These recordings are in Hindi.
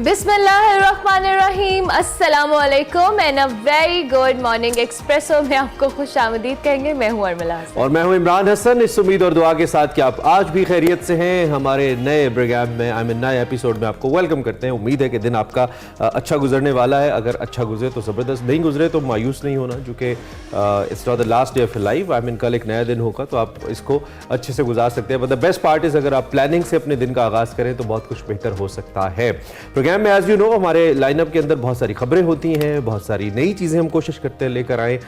बिस्मिल्लाहिर्रहमानिर्रहीम, अस्सलामुअलैकुम and a very good morning. Espresso में आपको खुशामदीद कहेंगे। मैं हूं अरमला हसन और मैं हूं इमरान हसन। इस उम्मीद और दुआ के साथ कि आप आज भी खैरियत से हैं। हमारे नए प्रोग्राम में नए एपिसोड में आपको वेलकम करते हैं। उम्मीद है कि दिन आपका अच्छा गुजरने वाला है। अगर अच्छा गुजरे तो ज़बरदस्त, नहीं गुजरे तो मायूस नहीं होना, क्योंकि it's not the last day of life. कल एक नया दिन होगा तो आप इसको अच्छे से गुजार सकते हैं। But the best part is अगर आप प्लानिंग से अपने दिन का आगाज़ करें तो बहुत कुछ बेहतर हो सकता है। प्रोग्राम में एज यू नो हमारे लाइनअप के अंदर बहुत सारी खबरें होती हैं, बहुत सारी नई चीज़ें हम कोशिश करते हैं लेकर आएँ।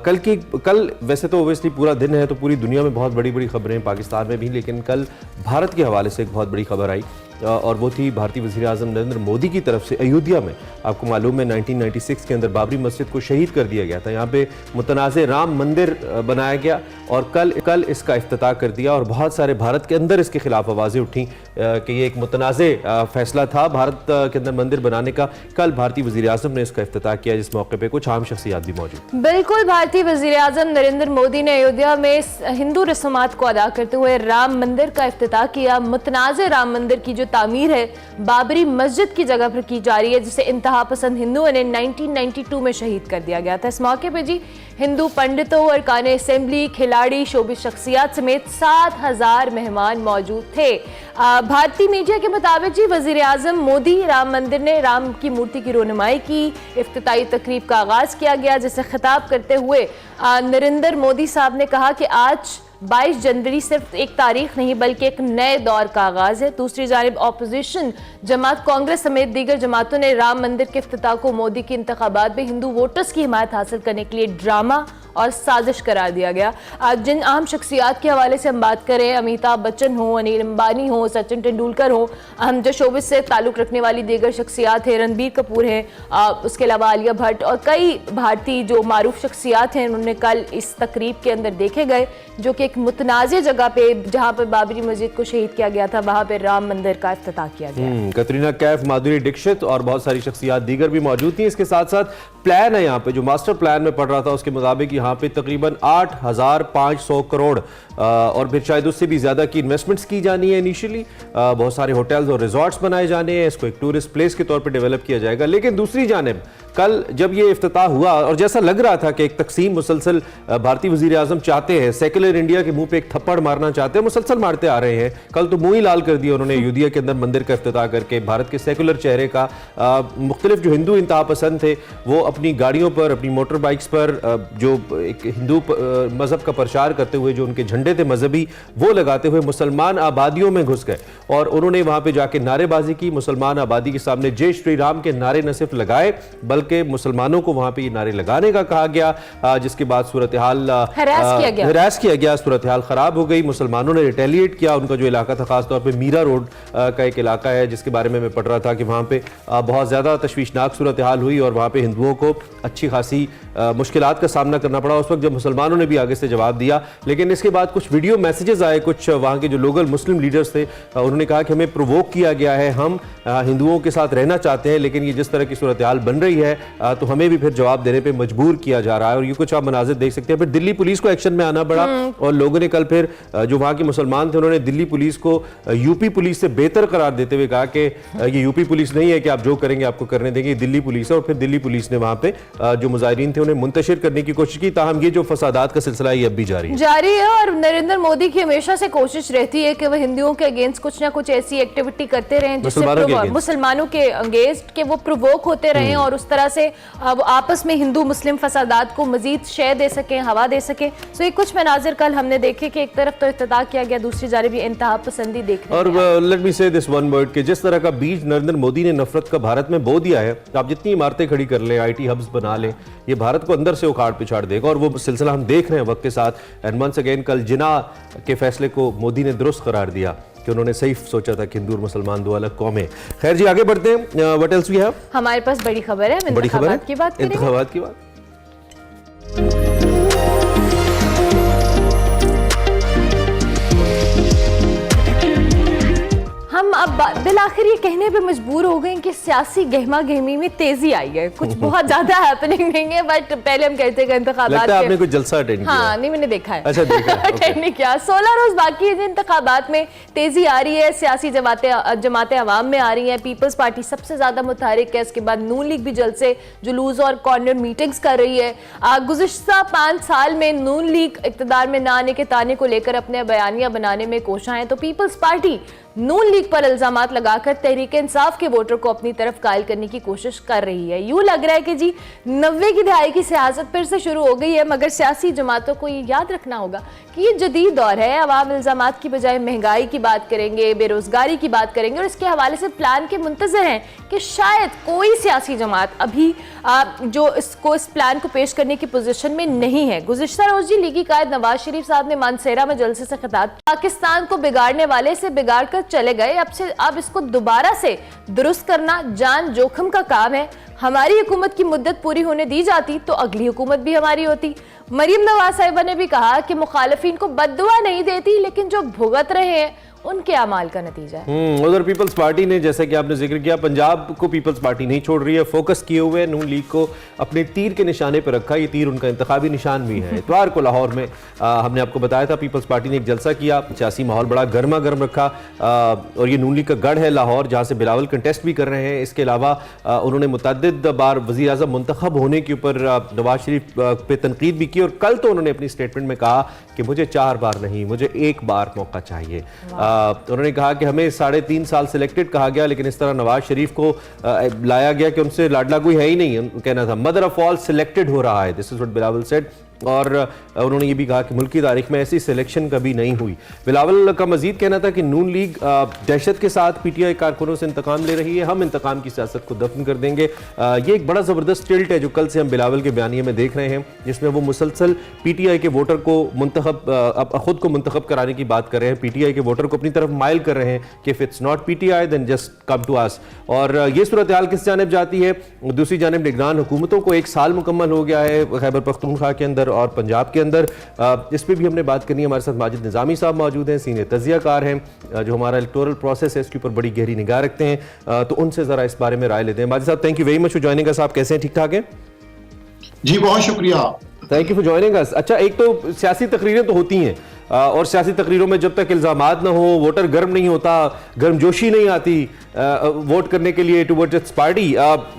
कल वैसे तो ओबियसली पूरा दिन है तो पूरी दुनिया में बहुत बड़ी बड़ी खबरें, पाकिस्तान में भी, लेकिन कल भारत के हवाले से एक बहुत बड़ी खबर आई और वो थी भारतीय वज़ीर आज़म नरेंद्र मोदी की तरफ से अयोध्या में। आपको मालूम है 1996 के अंदर बाबरी मस्जिद को शहीद कर दिया गया था। यहाँ पे मुतनाज़े राम मंदिर बनाया गया और कल इसका इफ्तिताह कर दिया। और बहुत सारे भारत के अंदर इसके खिलाफ आवाज़ें उठी कि ये एक मुतनाज़े फैसला था भारत के अंदर मंदिर बनाने का। कल भारतीय वज़ीर आज़म ने इसका इफ्तिताह किया, जिस मौके पर कुछ आम शख्सियात भी मौजूद। बिल्कुल, भारतीय वज़ीर आज़म नरेंद्र मोदी ने अयोध्या में हिंदू रस्मात को अदा करते हुए राम मंदिर का इफ्तिताह किया। मुतनाज़े राम मंदिर की तामीर है बाबरी मस्जिद की जगह पर की जा रही है, जिसे इंतहा पसंद हिंदुओं ने 1992 में शहीद कर दिया गया था। इस मौके पे जी हिंदू पंडितों, अरकान असेंबली, खिलाड़ी, शोबिस शख्सियात समेत 7000 मेहमान मौजूद थे। भारतीय मीडिया के मुताबिक जी वजीर आजम मोदी राम मंदिर ने राम की मूर्ति की रोनुमाई की। इफ्तिताई तकरीब का आगाज किया गया, जिसे खिताब करते हुए नरेंद्र मोदी साहब ने कहा कि आज 22 जनवरी सिर्फ एक तारीख नहीं बल्कि एक नए दौर का आगाज है। दूसरी जानिब ऑपोजिशन जमात कांग्रेस समेत दीगर जमातों ने राम मंदिर के इफ्तिताह को मोदी की इंतखाबात में हिंदू वोटर्स की हिमायत हासिल करने के लिए ड्रामा और साजिश करार दिया गया। जिन अहम शख्सियात के हवाले से हम बात करें, अमिताभ बच्चन हो, अनिल अंबानी हो, सचिन तेंदुलकर हो, अहम जो शोबिस से ताल्लुक़ रखने वाली दीगर शख्सियात हैं, रणबीर कपूर हैं, उसके अलावा आलिया भट्ट और कई भारतीय जो मारूफ शख्सियात हैं, उन्होंने कल इस तकरीब के अंदर देखे गए, जो कि एक मुतनाज़े जगह पे जहाँ पर बाबरी मस्जिद को शहीद किया गया था, वहाँ पर राम मंदिर का इफ्तिताह किया गया। कतरीना कैफ, माधुरी दीक्षित और बहुत सारी शख्सियात दीगर भी मौजूद थी। इसके साथ साथ प्लान है यहाँ पे, जो मास्टर प्लान में पढ़ रहा था उसके मुताबिक यहाँ पे तकरीबन 8500 करोड़ और फिर शायद उससे भी ज़्यादा की इन्वेस्टमेंट्स की जानी है। इनिशियली बहुत सारे होटल्स और रिजॉर्ट्स बनाए जाने हैं, इसको एक टूरिस्ट प्लेस के तौर पे डेवलप किया जाएगा। लेकिन दूसरी जानिब कल जब ये इफ्तिताह हुआ और जैसा लग रहा था कि एक तकसीम मुसलसल भारतीय वज़ीर आज़म चाहते हैं, सेकुलर इंडिया के मुंह पे एक थप्पड़ मारना चाहते हैं, मुसलसल मारते आ रहे हैं। कल तो मुंह ही लाल कर दिया उन्होंने अयोध्या के अंदर मंदिर का इफ्तिताह करके। भारत के सेकुलर चेहरे का मुख्तलिफ जो हिंदू इंतहा पसंद थे वो अपनी गाड़ियों पर, अपनी मोटर बाइक्स पर जो एक हिंदू मज़हब का प्रचार करते हुए जो उनके झंडे थे मजहबी, वो लगाते हुए मुसलमान आबादियों में घुस गए और उन्होंने वहां पे जाके नारेबाजी की। मुसलमान आबादी के सामने जय श्री राम के नारे न सिर्फ लगाए बल्कि मुसलमानों को वहां पे ये नारे लगाने का कहा गया, जिसके बाद सूरत हाल हरास किया गया, सूरत हाल खराब हो गई। मुसलमानों ने रिटेलिएट किया। उनका जो इलाका था, खासतौर पर मीरा रोड का एक इलाका है जिसके बारे में मैं पढ़ रहा था कि वहां पे बहुत ज्यादा तशवीशनाक सूरत हाल हुई और वहां पे हिंदुओं को अच्छी खासी मुश्किलात का सामना करना पड़ा उस वक्त जब मुसलमानों ने भी आगे से जवाब दिया। लेकिन इसके बाद कुछ वीडियो मैसेजेस आए, कुछ वहाँ के जो लोकल मुस्लिम लीडर्स थे उन्होंने कहा कि हमें प्रोवोक किया गया है, हम हिंदुओं के साथ रहना चाहते हैं, लेकिन ये जिस तरह की सूरत हाल बन रही है तो हमें भी फिर जवाब देने पर मजबूर किया जा रहा है। और ये कुछ आप मनाजिर देख सकते हैं। फिर दिल्ली पुलिस को एक्शन में आना पड़ा और लोगों ने कल फिर जो वहाँ के मुसलमान थे उन्होंने दिल्ली पुलिस को यूपी पुलिस से बेहतर करार देते हुए कहा कि ये यूपी पुलिस नहीं है कि आप जो करेंगे आपको करने देंगे, दिल्ली पुलिस है। और फिर दिल्ली पुलिस ने वहाँ पे जो मुजाहिरीन थे उन्हें मुंतशिर करने की कोशिश की। ताहम ये जो फसादात का सिलसिला ये अब भी जारी है और नरेंद्र मोदी की हमेशा से कोशिश रहती है कि वह हिंदुओं के अगेंस्ट कुछ ना कुछ ऐसी एक्टिविटी करते रहें जिससे मुसलमानों के अगेंस्ट के वो प्रोवोक होते रहें और उस तरह से आपस में हिंदू मुस्लिम फसादात को मजीद शय दे सकें, हवा दे सकें। सो ये कुछ मनाजिर कल हमने देखे कि एक तरफ तो इफ्तिताह किया गया, दूसरी जानिब ये इंतहा पसंदी देखने। और लेट मी से दिस वन वर्ड कि जिस तरह का बीज नरेंद्र मोदी ने नफरत का भारत में बो दिया है, आप जितनी इमारतें खड़ी कर ले, IT हब्स बना ले, ये भारत को अंदर से उखाड़ पिछाड़ देगा। और वो सिलसिला हम देख रहे हैं वक्त के साथ। एंड वंस अगेन कल जिना के फैसले को मोदी ने दुरुस्त करार दिया कि उन्होंने सही सोचा था कि हिंदू और मुसलमान दो अलग कौमें। खैर जी, आगे बढ़ते हैं। What else we have? हमारे पास बड़ी खबर है, बड़ी खबर है, इंतखाबात की बात। हम अब अब दिल आखिर ये कहने पे मजबूर हो गए कि सियासी गहमा गहमी में तेजी आई है, कुछ बहुत ज्यादा हैपनिंग नहीं है, बट पहले हम कहते हैं इंतखाबात आपने कुछ जलसा अटेंड किया? हाँ नहीं, मैंने देखा है। अच्छा, देखा है, अटेंड नहीं किया। 16 रोज बाकी है, इंतखाबात में तेजी आ रही है, सियासी जमातें अवाम में आ रही हैं। पीपल्स पार्टी सबसे ज्यादा मुतहरिक है, इसके बाद नून लीग भी जल्द से जुलूस और कॉर्नर मीटिंग्स कर रही है। गुज़िश्ता 5 साल में नून लीग इक़्तिदार में न आने के ताने को लेकर अपने बयानियां बनाने में कोशा है, तो पीपल्स पार्टी नून लीग पर इल्जामात लगाकर तहरीक इंसाफ के वोटर को अपनी तरफ कायल करने की कोशिश कर रही है। यूं लग रहा है कि जी 90 की दहाई की सियासत फिर से शुरू हो गई है, मगर सियासी जमातों को ये याद रखना होगा कि ये जदीद दौर है। अवाम इल्जामात की बजाय महंगाई की बात करेंगे, बेरोजगारी की बात करेंगे, और इसके हवाले से प्लान के मुंतजर हैं कि शायद कोई सियासी जमात अभी जो इस प्लान को पेश करने की पोजीशन में नहीं है। गुज़िश्ता रोज जी लीगी कायद नवाज शरीफ साहब ने मानसेरा में जलसे से खिताब, पाकिस्तान को बिगाड़ने वाले से बिगाड़ कर चले गए, अब इसको दोबारा से दुरुस्त करना जान जोखिम का काम है। हमारी हुकूमत की मुद्दत पूरी होने दी जाती तो अगली हुकूमत भी हमारी होती। मरीम नवाज साहिबा ने भी कहा कि मुखालिफिन को बद्दुआ नहीं देती, लेकिन जो भुगत रहे हैं उनके अमाल का नतीजा है। उधर पीपल्स पार्टी ने, जैसे कि आपने जिक्र किया, पंजाब को पीपल्स पार्टी नहीं छोड़ रही है, फोकस किए हुए है, नून लीग को अपने तीर के निशाने पर रखा। ये तीर उनका इंतखाबी निशान भी है। इतवार को लाहौर में हमने आपको बताया था, पीपल्स पार्टी ने एक जलसा किया, सियासी माहौल बड़ा गर्मा गर्म रखा, और ये नून लीग का गढ़ है लाहौर, जहाँ से बिलावल कंटेस्ट भी कर रहे हैं। इसके अलावा उन्होंने मुतअद्दिद बार वज़ीर आज़म मुंतखब होने के ऊपर नवाज शरीफ पे तनकीद भी की, और कल तो उन्होंने अपनी स्टेटमेंट में कहा कि मुझे 4 बार नहीं, मुझे 1 बार मौका चाहिए। उन्होंने कहा कि हमें 3.5 साल सिलेक्टेड कहा गया, लेकिन इस तरह नवाज शरीफ को लाया गया कि उनसे लाडला कोई है ही नहीं। कहना था मदर ऑफ ऑल सिलेक्टेड हो रहा है, this is what Bilawal said. और उन्होंने ये भी कहा कि मुल्क की तारीख में ऐसी सिलेक्शन कभी नहीं हुई। बिलावल का मजीद कहना था कि नून लीग दहशत के साथ पीटीआई कारकुनों से इंतकाम ले रही है, हम इंतकाम की सियासत को दफन कर देंगे। ये एक बड़ा ज़बरदस्त टिल्ट है जो कल से हम बिलावल के बयानिए में देख रहे हैं, जिसमें वो मुसलसल पीटीआई के वोटर को खुद को मुंतखब कराने की बात कर रहे हैं, पीटीआई के वोटर को अपनी तरफ माइल कर रहे हैं कि if it's not PTI then just come to us. और ये सूरत हाल किस जानिब जाती है? दूसरी जानिब निगरान हुकूमतों को 1 साल मुकम्मल हो गया है खैबर पख्तूनख्वा के अंदर और पंजाब के अंदर। इस पर भी हमने बात करनी है। हमारे साथ माजिद निज़ामी साहब मौजूद हैं, सीनियर तजियाकार हैं, जो हमारा इलेक्टोरल प्रोसेस है इसके ऊपर बड़ी गहरी निगाह रखते हैं, तो उनसे ज़रा इस बारे में राय लेते हैं। माजिद साहब, thank you very much for joining us. आप कैसे हैं? ठीक ठाक हैं? जी बहुत शुक्रिया, thank you for joining us. अच्छा, एक तो सियासी तकरीरें तो होती हैं, और सियासी तकरीरों में जब तक इल्जामात ना हो, वोटर गर्म नहीं होता, गर्मजोशी नहीं आती वोट करने के लिए टुवर्ड्स इट्स पार्टी।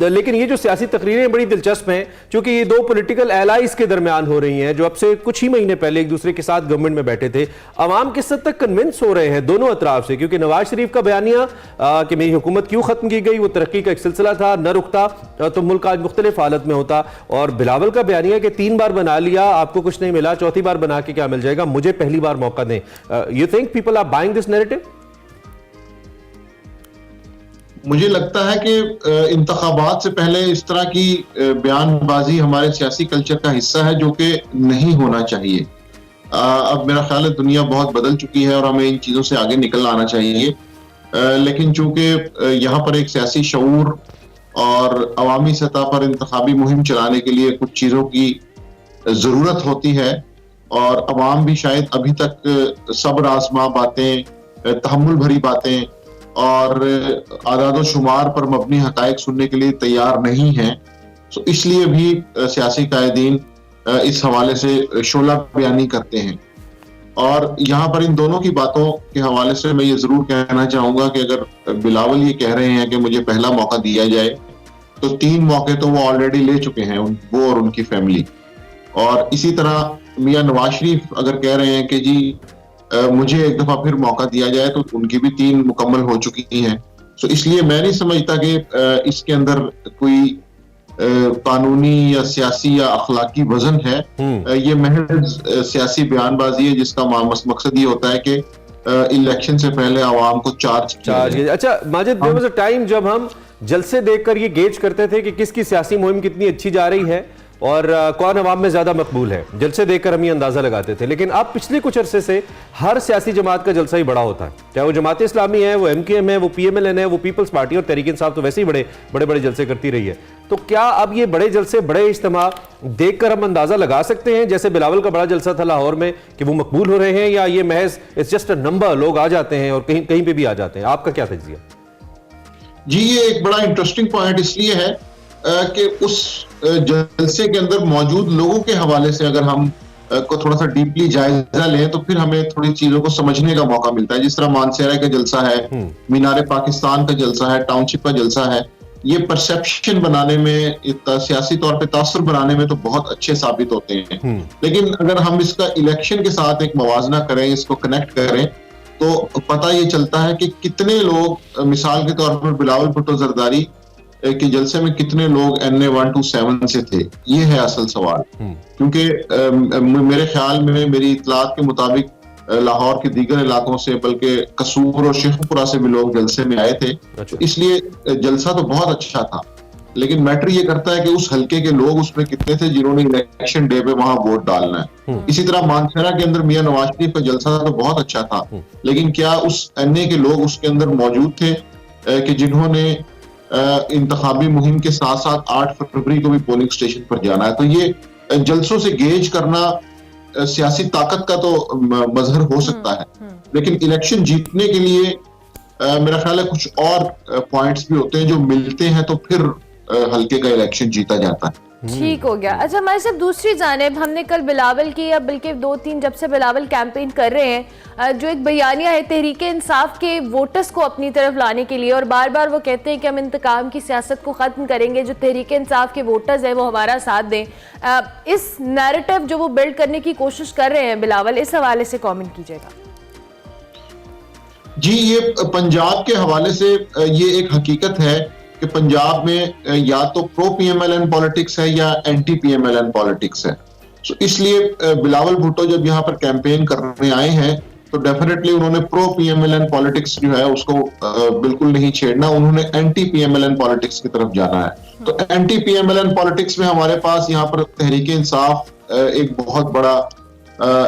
लेकिन ये जो सियासी तकरीरें बड़ी दिलचस्प हैं, क्योंकि ये 2 पॉलिटिकल एलाइज के दरमियान हो रही हैं जो अब से कुछ ही महीने पहले एक दूसरे के साथ गवर्नमेंट में बैठे थे। अवाम किस हद तक कन्विंस हो रहे हैं दोनों अतराफ से? क्योंकि नवाज शरीफ का बयानिया कि मेरी हुकूमत क्यों खत्म की गई, वो तरक्की का एक सिलसिला था, न रुकता तो मुल्क आज मुख्तलिफ हालत में होता। और बिलावल का बयानिया कि 3 बार बना लिया, आपको कुछ नहीं मिला, 4थी बार बना के क्या मिल जाएगा, मुझे पहली बार मौका दें। You think people are buying this narrative? मुझे लगता है कि इंतखाबात से पहले इस तरह की बयानबाजी हमारे सियासी कल्चर का हिस्सा है, जो कि नहीं होना चाहिए। अब मेरा ख्याल है दुनिया बहुत बदल चुकी है और हमें इन चीज़ों से आगे निकल आना चाहिए। लेकिन चूंकि यहाँ पर एक सियासी शऊर और अवामी सतह पर इंतखाबी मुहिम चलाने के लिए कुछ चीज़ों की ज़रूरत होती है, और अवाम भी शायद अभी तक सब्र आज़मा बातें, तहम्मुल भरी बातें और आदाद शुमार पर मबनी हकायक सुनने के लिए तैयार नहीं हैं। तो इसलिए भी सियासी कायदीन इस हवाले से शोला बयानी करते हैं। और यहाँ पर इन दोनों की बातों के हवाले से मैं ये जरूर कहना चाहूंगा कि अगर बिलावल ये कह रहे हैं कि मुझे पहला मौका दिया जाए, तो 3 मौके तो वो ऑलरेडी ले चुके हैं, वो और उनकी फैमिली। और इसी तरह मियां नवाज शरीफ अगर कह रहे हैं कि जी मुझे एक दफा फिर मौका दिया जाए, तो उनकी भी 3 मुकम्मल हो चुकी हैं। तो इसलिए मैं नहीं समझता कि इसके अंदर कोई कानूनी या सियासी या अखलाकी वजन है। ये महज सियासी बयानबाजी है, जिसका मकसद ये होता है कि इलेक्शन से पहले आवाम को चार्ज। अच्छा Majid, there was a time जब हम जलसे देखकर ये गेज करते थे कि किसकी सियासी मुहिम कितनी अच्छी जा रही है, और कौन अवाम में ज्यादा मकबूल है। जलसे देखकर हम ये अंदाजा लगाते थे, लेकिन अब पिछले कुछ अरसे से हर सियासी जमात का जलसा ही बड़ा होता है, चाहे वो जमात इस्लामी है, वो MKM है, वो PMLN है, वो पीपल्स पार्टी और तहरीक इंसाफ तो वैसे ही बड़े बड़े जलसे करती रही है। तो क्या अब ये बड़े जलसे, बड़े इज्तिमा देखकर हम अंदाजा लगा सकते हैं, जैसे बिलावल का बड़ा जलसा था लाहौर में, कि वो मकबूल हो रहे हैं, या ये महज इट्स जस्ट अ नंबर, लोग आ जाते हैं और कहीं पे भी आ जाते हैं? आपका क्या तज्जिया? जी, ये एक बड़ा इंटरेस्टिंग पॉइंट इसलिए है कि उस जलसे के अंदर मौजूद लोगों के हवाले से अगर हम को थोड़ा सा डीपली जायजा लें तो फिर हमें थोड़ी चीजों को समझने का मौका मिलता है। जिस तरह मानसेरा का जलसा है, मीनारे पाकिस्तान का जलसा है, टाउनशिप का जलसा है, ये परसेप्शन बनाने में, सियासी तौर पे तासुर बनाने में तो बहुत अच्छे साबित होते हैं। लेकिन अगर हम इसका इलेक्शन के साथ एक मवाजना करें, इसको कनेक्ट करें, तो पता ये चलता है कि कितने लोग, मिसाल के तौर पर बिलावल भुट्टो जरदारी के जलसे में कितने लोग NA 127 से थे, ये है असल सवाल। क्योंकि मेरे ख्याल में, मेरी इतलात के मुताबिक लाहौर के दीगर इलाकों से, बल्कि कसूर और शेखपुरा से भी लोग जलसे में आए थे। अच्छा। इसलिए जलसा तो बहुत अच्छा था, लेकिन मैटर ये करता है कि उस हलके के लोग उसमें कितने थे जिन्होंने इलेक्शन डे पे वहां वोट डालना है। इसी तरह मानसेरा के अंदर मियां नवाज शरीफ का जलसा तो बहुत अच्छा था, लेकिन क्या उस NA के लोग उसके अंदर मौजूद थे कि जिन्होंने इंतखाबी मुहिम के साथ साथ 8 फरवरी को भी पोलिंग स्टेशन पर जाना है? तो ये जलसों से गेज करना सियासी ताकत का तो मजहर हो सकता है, लेकिन इलेक्शन जीतने के लिए मेरा ख्याल है कुछ और पॉइंट्स भी होते हैं जो मिलते हैं तो फिर हल्के का इलेक्शन जीता जाता है। ठीक हो गया। अच्छा, हमारे साथ दूसरी जानिब, हमने कल बिलावल की, या बल्कि 2-3 जब से बिलावल कैंपेन कर रहे हैं, जो एक बयानिया है तहरीक इंसाफ के वोटर्स को अपनी तरफ लाने के लिए, और बार बार वो कहते हैं कि हम इंतकाम की सियासत को ख़त्म करेंगे, जो तहरीक इंसाफ के वोटर्स हैं वो हमारा साथ दें। इस नैरेटिव जो वो बिल्ड करने की कोशिश कर रहे हैं बिलावल, इस हवाले से कॉमेंट कीजिएगा। जी, ये पंजाब के हवाले से ये एक हकीकत है कि पंजाब में या तो प्रो PMLN पॉलिटिक्स है या एंटी PMLN पॉलिटिक्स है। तो इसलिए बिलावल भुट्टो जब यहाँ पर कैंपेन करने आए हैं तो डेफिनेटली उन्होंने प्रो PMLN पॉलिटिक्स जो है उसको बिल्कुल नहीं छेड़ना, उन्होंने एंटी PMLN पॉलिटिक्स की तरफ जाना है। तो एंटी PMLN पॉलिटिक्स में हमारे पास यहाँ पर तहरीक इंसाफ एक बहुत बड़ा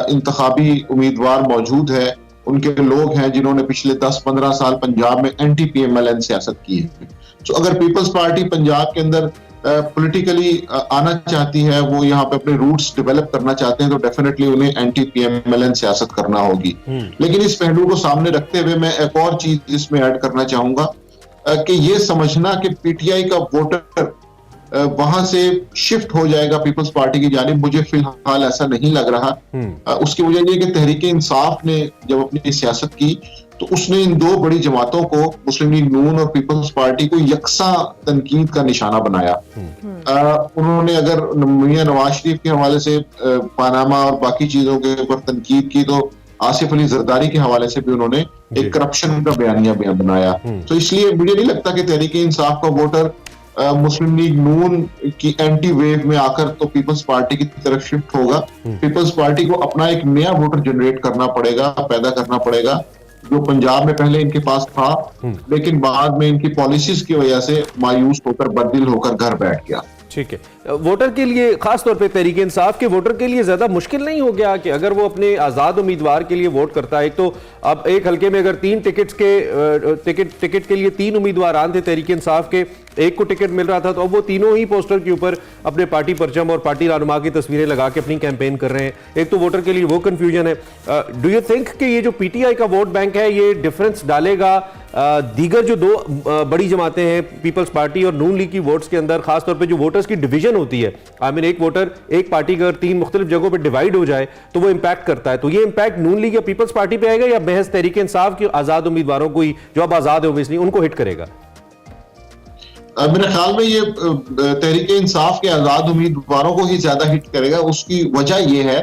इंतखाबी उम्मीदवार मौजूद है। उनके लोग हैं जिन्होंने पिछले 10-15 साल पंजाब में एंटी PMLN सियासत की है। तो अगर पीपल्स पार्टी पंजाब के अंदर पॉलिटिकली आना चाहती है, वो यहाँ पे अपने रूट्स डेवलप करना चाहते हैं, तो डेफिनेटली उन्हें एंटी PMLN सियासत करना होगी। लेकिन इस पहलू को सामने रखते हुए मैं एक और चीज इसमें ऐड करना चाहूंगा कि ये समझना कि PTI का वोटर वहां से शिफ्ट हो जाएगा पीपल्स पार्टी की जानिब, मुझे फिलहाल ऐसा नहीं लग रहा। उसकी वजह यह कि तहरीक इंसाफ ने जब अपनी सियासत की तो उसने इन दो बड़ी जमातों को, मुस्लिम लीग नून और पीपल्स पार्टी को, यकसा तनकीद का निशाना बनाया। उन्होंने अगर मियां नवाज शरीफ के हवाले से पानामा और बाकी चीजों के ऊपर तनकीद की, तो आसिफ अली जरदारी के हवाले से भी उन्होंने एक करप्शन का बयानिया बनाया। तो इसलिए मुझे नहीं लगता कि तहरीक इंसाफ का वोटर मुस्लिम लीग नून की एंटी वेव में आकर तो पीपल्स पार्टी की तरफ शिफ्ट होगा। पीपल्स पार्टी को अपना एक नया वोटर जनरेट करना पड़ेगा, पैदा करना पड़ेगा, जो पंजाब में पहले इनके पास था, लेकिन बाद में इनकी पॉलिसीज की वजह से मायूस होकर, बददिल होकर घर बैठ गया। ठीक है, वोटर के लिए, खास तौर पे तहरीक इंसाफ के वोटर के लिए ज्यादा मुश्किल नहीं हो गया कि अगर वो अपने आजाद उम्मीदवार के लिए वोट करता है, तो अब एक हल्के में अगर 3 टिकट के लिए 3 उम्मीदवार आन थे तहरीक इंसाफ के, एक को टिकट मिल रहा था, तो अब वो तीनों ही पोस्टर के ऊपर अपने पार्टी परचम और पार्टी रहनुमा की तस्वीरें लगा के अपनी कैंपेन कर रहे हैं। एक तो वोटर के लिए वो कंफ्यूजन है। डू यू थिंक कि ये जो PTI का वोट बैंक है ये डिफरेंस डालेगा दीगर जो 2 बड़ी जमातें हैं, पीपल्स पार्टी और नून लीग की वोट्स के अंदर, खासतौर पे जो वोटर्स की डिवीजन होती है? आई मीन, एक वोटर, एक पार्टी का अगर 3 मुख्तलिफ जगहों पे डिवाइड हो जाए तो वो इंपैक्ट करता है। तो ये इंपैक्ट नून लीग या पीपल्स पार्टी पे आएगा, या महज तहरीक इंसाफ के आजाद उम्मीदवारों को ही, जो अब आजाद है ओबियसली, उनको हिट करेगा? मेरे ख्याल में ये तहरीक इंसाफ के आजाद उम्मीदवारों को ही ज्यादा हिट करेगा। उसकी वजह ये है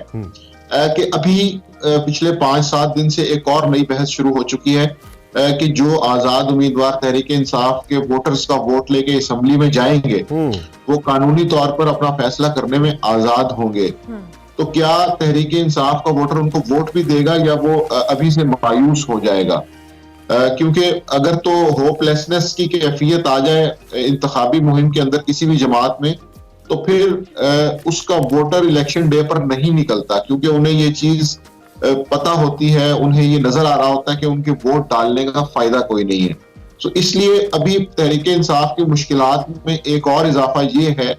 कि अभी पिछले 5-7 दिन से एक और नई बहस शुरू हो चुकी है कि जो आजाद उम्मीदवार तहरीक इंसाफ के वोटर्स का वोट लेके असेंबली में जाएंगे, वो कानूनी तौर पर अपना फैसला करने में आजाद होंगे। तो क्या तहरीक इंसाफ का वोटर उनको वोट भी देगा, या वो अभी से मायूस हो जाएगा? क्योंकि अगर तो होपलेसनेस की कैफियत आ जाए इंतखाबी मुहिम के अंदर किसी भी जमात में, तो फिर उसका वोटर इलेक्शन डे पर नहीं निकलता, क्योंकि उन्हें ये चीज पता होती है, उन्हें ये नजर आ रहा होता है कि उनके वोट डालने का फायदा कोई नहीं है। तो इसलिए अभी तहरीक इंसाफ की मुश्किलात में एक और इजाफा ये है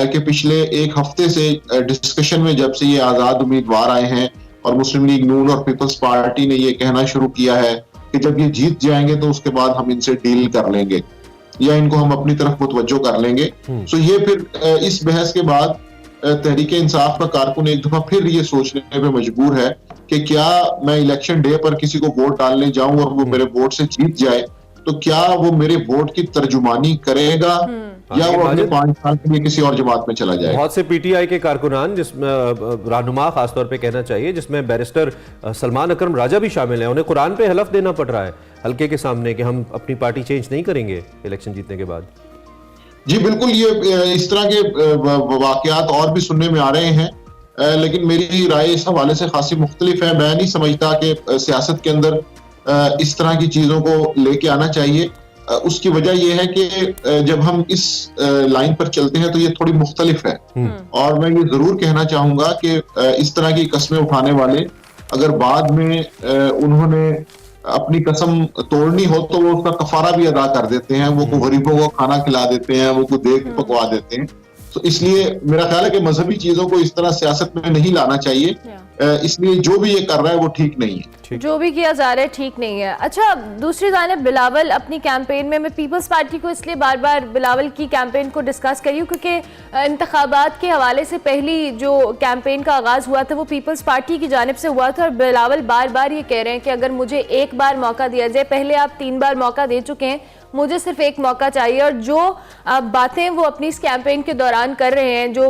कि पिछले एक हफ्ते से डिस्कशन में जब से ये आजाद उम्मीदवार आए हैं और मुस्लिम लीग नून और पीपल्स पार्टी ने ये कहना शुरू किया है कि जब ये जीत जाएंगे तो उसके बाद हम इनसे डील कर लेंगे या इनको हम अपनी तरफ मुतवज्जो कर लेंगे। तो ये फिर इस बहस के बाद तहरीक इंसाफ का कारकुन एक दफा फिर ये सोचने पे मजबूर है कि क्या मैं इलेक्शन डे पर किसी को वोट डालने जाऊं और वो मेरे वोट से जीत जाए तो क्या वो मेरे वोट की तर्जुमानी करेगा या वो अपने 5 साल के लिए किसी और जमात में चला जाए। बहुत से पीटीआई के कारकुनान, जिसमें रहनुमा खासतौर पे कहना चाहिए, जिसमें बैरिस्टर सलमान अकरम राजा भी शामिल हैं, उन्हें कुरान पे हलफ देना पड़ रहा है हल्के के सामने कि हम अपनी पार्टी चेंज नहीं करेंगे इलेक्शन जीतने के बाद। जी बिल्कुल, ये इस तरह के वाकयात और भी सुनने में आ रहे हैं, लेकिन मेरी राय इस हवाले से खासी मुख्तलिफ है। मैं नहीं समझता कि सियासत के अंदर इस तरह की चीजों को लेके आना चाहिए। उसकी वजह यह है कि जब हम इस लाइन पर चलते हैं तो ये थोड़ी मुख्तलिफ है, और मैं ये जरूर कहना चाहूंगा कि इस तरह की कस्में उठाने वाले अगर बाद में उन्होंने अपनी कसम तोड़नी हो तो वो उसका कफारा भी अदा कर देते हैं, वो गरीबों को खाना खिला देते हैं, वो देख पकवा देते हैं। तो इसलिए मेरा ख्याल है कि मजहबी चीजों को इस तरह सियासत में नहीं लाना चाहिए, इसलिए जो भी ये कर रहा है वो ठीक नहीं है, जो भी किया जा रहा है ठीक नहीं है। अच्छा, दूसरी जानिब बिलावल अपनी कैंपेन में, मैं पीपल्स पार्टी को इसलिए बार बार बिलावल की कैंपेन को डिस्कस करी हूँ क्योंकि इंतखाबात के हवाले से पहली जो कैंपेन का आगाज़ हुआ था वो पीपल्स पार्टी की जानिब से हुआ था, और बिलावल बार बार ये कह रहे हैं कि अगर मुझे एक बार मौका दिया जाए, पहले आप 3 बार मौका दे चुके हैं, मुझे सिर्फ एक मौका चाहिए। और जो बातें वो अपनी इस कैंपेन के दौरान कर रहे हैं, जो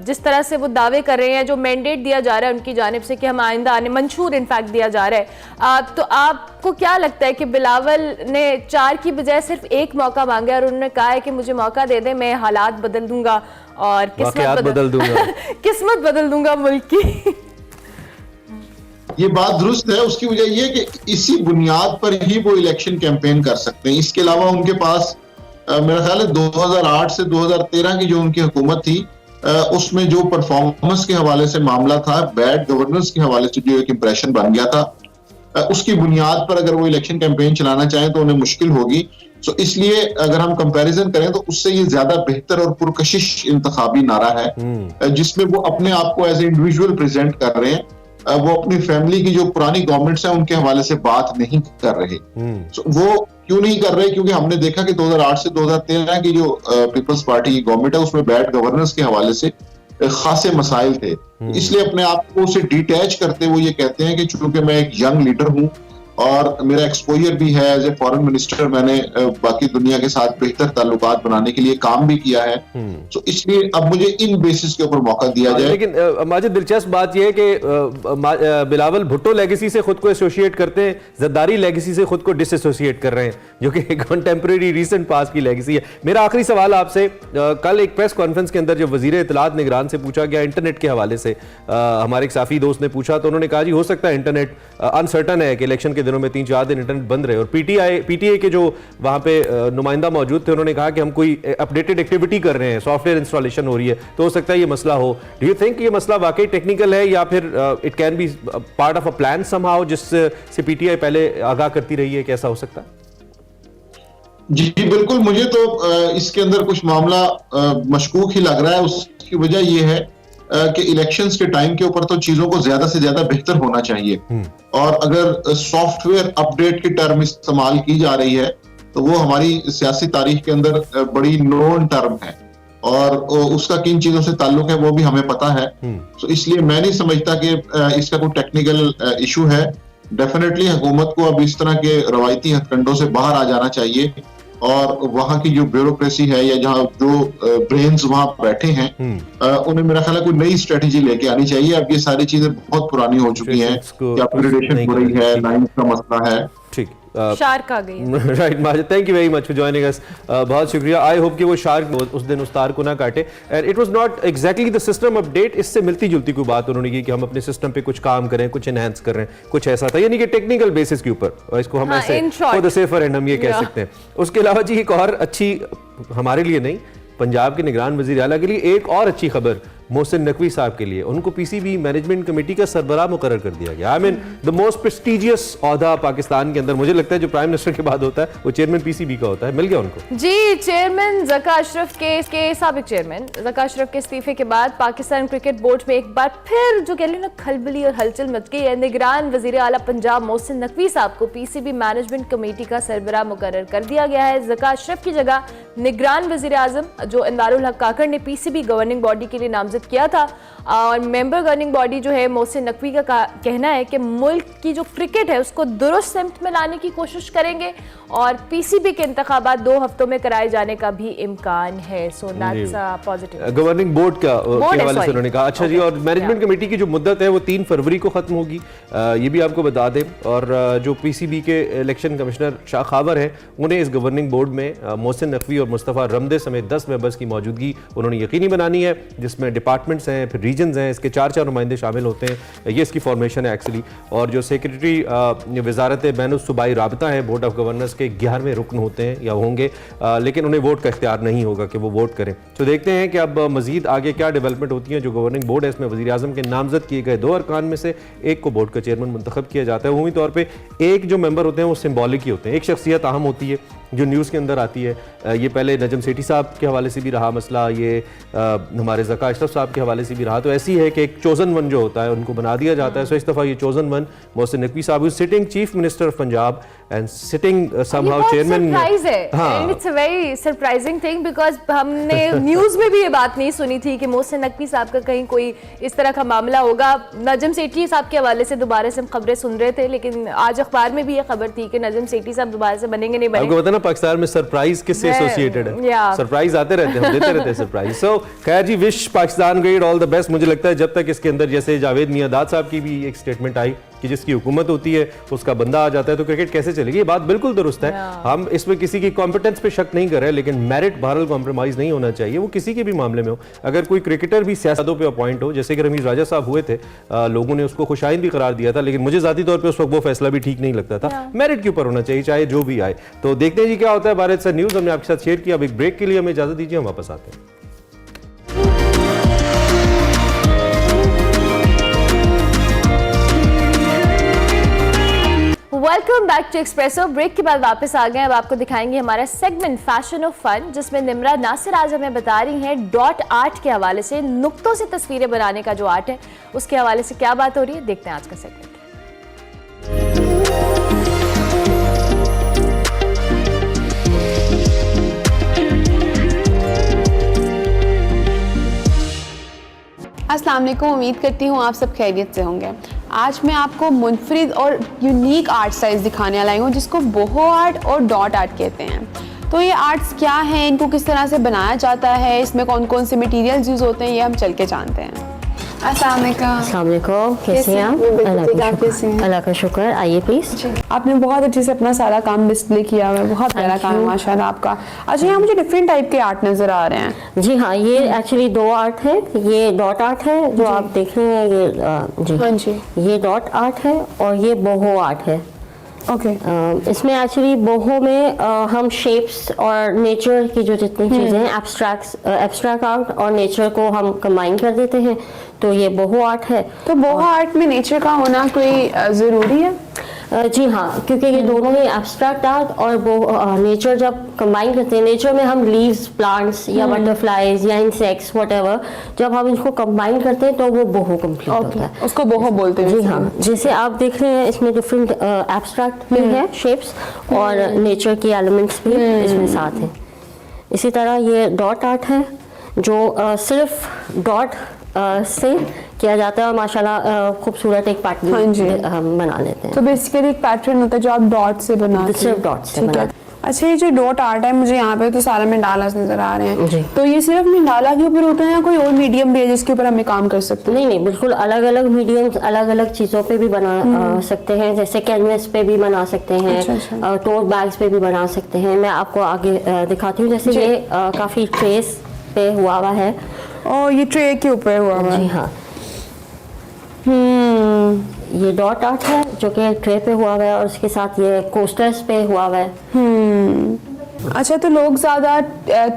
जिस तरह से वो दावे कर रहे हैं, जो मैंडेट दिया जा रहा है उनकी जानिब से कि हम आइंदा आने, मंशूर इनफैक्ट दिया जा रहा है, तो आपको क्या लगता है कि बिलावल ने 4 की बजाय सिर्फ एक मौका मांगा और उन्होंने कहा है कि मुझे मौका दे दें, मैं हालात बदल दूंगा और किस्मत बदल दूंगा किस्मत बदल दूंगा मुल्क की? ये बात दुरुस्त है। उसकी वजह यह कि इसी बुनियाद पर ही वो इलेक्शन कैंपेन कर सकते हैं। इसके अलावा उनके पास मेरा ख्याल है 2008 से 2013 की जो उनकी हुकूमत थी उसमें जो परफॉर्मेंस के हवाले से मामला था, बैड गवर्नेंस के हवाले से जो एक इंप्रेशन बन गया था, उसकी बुनियाद पर अगर वो इलेक्शन कैंपेन चलाना चाहें तो उन्हें मुश्किल होगी। तो इसलिए अगर हम कंपैरिजन करें तो उससे ये ज्यादा बेहतर और पुरकशिश इंतखाबी नारा है जिसमें वो अपने आप को एज ए इंडिविजुअल प्रेजेंट कर रहे हैं। वो अपनी फैमिली की जो पुरानी गवर्नमेंट्स हैं उनके हवाले से बात नहीं कर रहे। तो वो क्यों नहीं कर रहे? क्योंकि हमने देखा कि 2008 से 2013 की जो पीपल्स पार्टी की गवर्नमेंट है उसमें बैड गवर्नेंस के हवाले से खासे मसाइल थे। इसलिए अपने आप को उससे डिटैच करते वो ये कहते हैं कि चूंकि मैं एक यंग लीडर हूं और मेरा एक्सपोजर भी है एज ए फॉरेन मिनिस्टर, मैंने बाकी दुनिया के साथ बेहतर ताल्लुकात बनाने के लिए काम भी किया है, तो इसलिए अब मुझे इन बेसिस के ऊपर मौका दिया जाए। लेकिन माजिद, दिलचस्प बात यह है कि बिलावल भुट्टो लेगेसी से खुद को एसोसिएट करते हैं, जरदारी लेगेसी से खुद को डिसएसोसिएट कर रहे हैं, जो कि कंटेम्प्रेरी रिसेंट पास की लेगेसी है। मेरा आखिरी सवाल आपसे, कल एक प्रेस कॉन्फ्रेंस के अंदर जब वजीर इत्तलात निगरान से पूछा गया इंटरनेट के हवाले से, हमारे एक साफी दोस्त ने पूछा तो उन्होंने कहा जी हो सकता है इंटरनेट अनसर्टन है कि इलेक्शन के दिनों में 3-4 दिन इंटरनेट बंद रहे। और पीटीआई के जो वहां पे नुमाइंदा मौजूद थे उन्होंने कहा कि हम कोई अपडेटेड एक्टिविटी कर रहे हैं, सॉफ्टवेयर इंस्टॉलेशन हो रही है, तो हो सकता है ये मसला हो। डू यू थिंक ये मसला वाकई टेक्निकल है या फिर it can be part of a plan somehow जिससे पीटीआई पहले आगाह करती रही है? कैसा हो सकता है? जी बिल्कुल, मुझे तो इसके अंदर कुछ मामला मशकूक ही लग रहा है। उसकी वजह यह है कि इलेक्शंस के टाइम के ऊपर तो चीजों को ज्यादा से ज्यादा बेहतर होना चाहिए, और अगर सॉफ्टवेयर अपडेट की टर्म इस्तेमाल की जा रही है तो वो हमारी सियासी तारीख के अंदर बड़ी नोन टर्म है और उसका किन चीजों से ताल्लुक है वो भी हमें पता है। तो इसलिए मैं नहीं समझता कि इसका कोई टेक्निकल इशू है। डेफिनेटली हुकूमत को अब इस तरह के रवायती हथकंडों से बाहर आ जाना चाहिए और वहां की जो ब्यूरोक्रेसी है या जहां जो ब्रेन्स वहां बैठे हैं उन्हें मेरा ख्याल है कोई नई स्ट्रेटेजी लेके आनी चाहिए। अब ये सारी चीजें बहुत पुरानी हो चुकी हैं, अपग्रेडेशन हो रही है, लाइन का मसला है। ठीक, शार्क आ गई। Right Majid, thank you very much for joining us. बहुत शुक्रिया। आई होप कि वो शार्क उस दिन उस तार को ना काटे। And it was not exactly the system update, इससे मिलती जुलती कोई बात उन्होंने की कि हम अपने सिस्टम पे कुछ काम करें, कुछ एनहांस कर रहे हैं, कुछ ऐसा था, यानी कि टेक्निकल बेसिस के ऊपर, और इसको हम ऐसे फॉर द सेफर एंड हम ये कह सकते हैं। उसके अलावा जी एक और अच्छी, हमारे लिए नहीं पंजाब के निगरान वज़ीर आला के लिए एक और अच्छी खबर मोहसिन नकवी साहब के लिए, उनको पीसीबी मैनेजमेंट कमेटी का सरबराह मुकर्रर कर दिया गया। I mean the most prestigious ओहदा पाकिस्तान के अंदर, मुझे लगता है जो प्राइम मिनिस्टर के बाद होता है वो चेयरमैन पीसीबी का होता है। मिल गया उनको जी। चेयरमैन ज़का अशरफ के साबिक चेयरमैन ज़का अशरफ के इस्तीफे के बाद पाकिस्तान क्रिकेट बोर्ड में एक बार फिर जो कह ली ना खलबली और हलचल मच गई है। निगरान वज़ीर आला पंजाब मोहसिन नकवी साहब को पीसीबी मैनेजमेंट कमेटी का सरबराह मुकर्रर कर दिया गया है। ज़का अशरफ की जगह निगरान वज़ीर आज़म जो अंदारुल हक काकड़ ने पीसीबी गवर्निंग बॉडी के लिए नामजद किया था, और मेंबर गवर्निंग बॉडी जो है मोहसिन नकवी का कहना है कि मुल्क की जो क्रिकेट है उसको दुरुस्त सिमत में लाने की कोशिश करेंगे और पीसीबी के इंतखाबात 2 हफ्तों में कराए जाने का भी इम्कान है। So that's positive. Governing board के हवाले से उन्होंने कहा। अच्छा जी, और मैनेजमेंट कमेटी की जो मुद्दत है वो 3 फरवरी को खत्म होगी, ये भी आपको बता दें। और जो पीसीबी के इलेक्शन कमिश्नर शाह खावर हैं, उन्हें इस गवर्निंग बोर्ड में मोहसिन नकवी और मुस्तफ़ा रमदे समेत 10 मेंबर्स की मौजूदगी उन्होंने यकीनी बनानी है, जिसमें डिपार्टमेंट्स हैं, फिर रीजन्स हैं, इसके 4 नुमाइंदे शामिल होते हैं। ये इसकी फॉर्मेशन है एक्चुअली। और जो सेक्रेटरी वजारत बैनुल-सूबाई राबता है, बोर्ड ऑफ गवर्नर्स के 11वें रुकन होते हैं या होंगे, लेकिन उन्हें वोट का इख्तियार नहीं होगा कि वो वोट करें। तो देखते हैं कि अब मजीद आगे क्या डेवलपमेंट होती है। जो गवर्निंग बोर्ड है इसमें वज़ीर आज़म के नामजद किए गए 2 अरकान में से एक को बोर्ड का चेयरमैन मुंतखब किया जाता है। उम्मी तौर पर एक जो मेंबर होते हैं वो सिम्बॉलिक ही होते हैं, एक शख्सियत अहम होती है जो न्यूज़ के अंदर आती है। ये पहले नजम सेठी साहब के हवाले से भी रहा मसला, ये हमारे ज़का अशरफ साहब के हवाले से भी रहा। तो ऐसी है कि एक चोजन वन जो होता है उनको बना दिया जाता है। सो इस दफ़ा ये चोजन वन मोहसिन नकवी साहब, sitting chief minister of Punjab and sitting somehow chairman. हाँ, it's a very surprising thing because हमने न्यूज़ में भी ये बात नहीं सुनी थी कि मोहसिन नकवी साहब का कहीं कोई इस तरह का मामला होगा। नजम सेठी साहब के हवाले से दोबारा से हम खबरें सुन रहे थे, लेकिन आज अखबार में भी ये खबर थी कि नजम सेठी साहब दोबारा से बनेंगे नहीं बनेंगे। आपको पता ना पाकिस्तान में सरप्राइज किससे एसोसिएटेड है, सरप्राइज आते रहते हैं, देते रहते हैं सरप्राइज। सो खैर जी, wish Pakistan great, all the best. मुझे लगता है जब तक इसके अंदर, जैसे जावेद मियांदाद साहब की भी एक स्टेटमेंट आई कि जिसकी हुकूमत होती है उसका बंदा आ जाता है, तो क्रिकेट कैसे चलेगी। ये बात बिल्कुल दुरुस्त है। हम इसमें किसी की कॉम्पिटेंस पे शक नहीं कर रहे हैं, लेकिन मेरिट बहरहाल कॉम्प्रोमाइज नहीं होना चाहिए, वो किसी के भी मामले में हो। अगर कोई क्रिकेटर भी सियासतों पे अपॉइंट हो, जैसे कि रमीज राजा साहब हुए थे, लोगों ने उसको खुशाइन भी करार दिया था, लेकिन मुझे जाती तौर पर उस वक्त वो फैसला भी ठीक नहीं लगता था। मेरिट के ऊपर होना चाहिए, चाहे जो भी आए। तो देखते हैं जी क्या होता है। भारत से न्यूज़ हमने आपके साथ शेयर किया। अब एक ब्रेक के लिए हमें इजाजत दीजिए, हम वापस आते हैं। Welcome back to Expresso. Break के बाद वापस आ गए। अब आपको दिखाएंगे हमारा सेगमेंट फैशन ऑफ फन, जिसमें निम्रा नासिर आज हमें बता रही हैं डॉट आर्ट के हवाले से, नुक्तों से तस्वीरें बनाने का जो आर्ट है उसके हवाले से क्या बात हो रही है। देखते हैं आज का सेगमेंट। अस्सलाम वालेकुम, उम्मीद करती हूँ आप सब खैरियत से होंगे। आज मैं आपको मुनफरिद और यूनिक आर्ट स्टाइल्स दिखाने लाई हूँ, जिसको बोहो आर्ट और डॉट आर्ट कहते हैं। तो ये आर्ट्स क्या हैं, इनको किस तरह से बनाया जाता है, इसमें कौन कौन से मटेरियल्स यूज़ होते हैं, ये हम चल के जानते हैं। अस्सलाम वालेकुम, कैसे हैं आप? अल्लाह का शुक्र। आइए प्लीज। आपने बहुत अच्छे से अपना सारा काम डिस्प्ले किया हुआ है, बहुत प्यारा काम है माशाल्लाह आपका। अच्छा, यहाँ मुझे डिफरेंट टाइप के आर्ट नजर आ रहे हैं। जी हाँ, ये एक्चुअली 2 आर्ट है। ये डॉट आर्ट है जो आप देख रहे हैं, ये जी हाँ जी, ये डॉट आर्ट है और ये बोहो आर्ट है। ओके। इसमें एक्चुअली बोहो में हम शेप्स और नेचर की जो जितनी चीज़ें हैं, एब्स्ट्रैक्ट आर्ट और नेचर को हम कंबाइन कर देते हैं, तो ये बोहो आर्ट है। तो बोहो आर्ट में नेचर का होना कोई ज़रूरी है? जी हाँ, क्योंकि ये दोनों ही एब्स्ट्रैक्ट आर्ट और नेचर जब कंबाइन करते हैं, नेचर में हम लीव्स, प्लांट्स या बटरफ्लाइज या इंसेक्ट्स व्हाटएवर, जब हम इनको कंबाइन करते हैं तो वो बोहो कंप्लीट होता है। उसको बोहो बोलते हैं। जी हाँ, जैसे आप देख रहे हैं इसमें डिफरेंट एब्स्ट्रैक्ट भी है शेप्स और नेचर की एलिमेंट्स भी इसमें साथ हैं। इसी तरह ये डॉट आर्ट है जो सिर्फ डॉट से किया जाता है और माशाल्लाह खूबसूरत एक पैटर्न हम बना लेते हैं। तो बेसिकली एक पैटर्न होता है जो आप डॉट से बनाते हैं। सिर्फ डॉट से बनाते हैं। अच्छा, ये जो डॉट आर्ट है, मुझे यहाँ पे तो सारा मंडालास नजर आ रहे हैं, तो ये सिर्फ मंडाला के ऊपर होता है या कोई और मीडियम भी है जिसके ऊपर हमें काम कर सकते हैं? नहीं, बिल्कुल अलग अलग मीडियम्स अलग अलग चीज़ों पे भी बना सकते हैं। जैसे कैनवस पे भी बना सकते हैं, टोट बैग्स पे भी बना सकते हैं। मैं आपको आगे दिखाती हूँ। जैसे ये काफ़ी ट्रेस पे हुआ है और ये ट्रे के ऊपर हुआ है। जी हाँ, ये डॉट आर्ट है जो कि ट्रे पे हुआ है और उसके साथ ये कोस्टर्स पे हुआ है। अच्छा, तो लोग ज़्यादा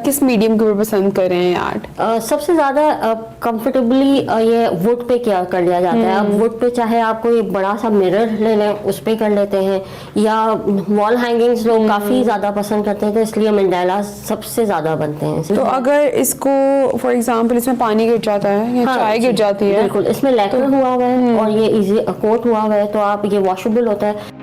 किस मीडियम के ऊपर पसंद कर रहे हैं आर्ट? सबसे ज़्यादा कंफर्टेबली ये वुड पे क्या कर लिया जाता है। अब वुड पे चाहे आप कोई बड़ा सा मिरर ले लें उस पे कर लेते हैं, या वॉल हैंगिंग्स लोग काफ़ी ज़्यादा पसंद करते हैं, तो इसलिए मंडाला सबसे ज़्यादा बनते हैं। तो अगर इसको फॉर एग्जांपल इसमें पानी गिर जाता है या चाय गिर जाती है, बिल्कुल इसमें लैकर हुआ हुआ है और ये इजी कोट हुआ हुआ है, तो आप ये वॉशेबल होता है।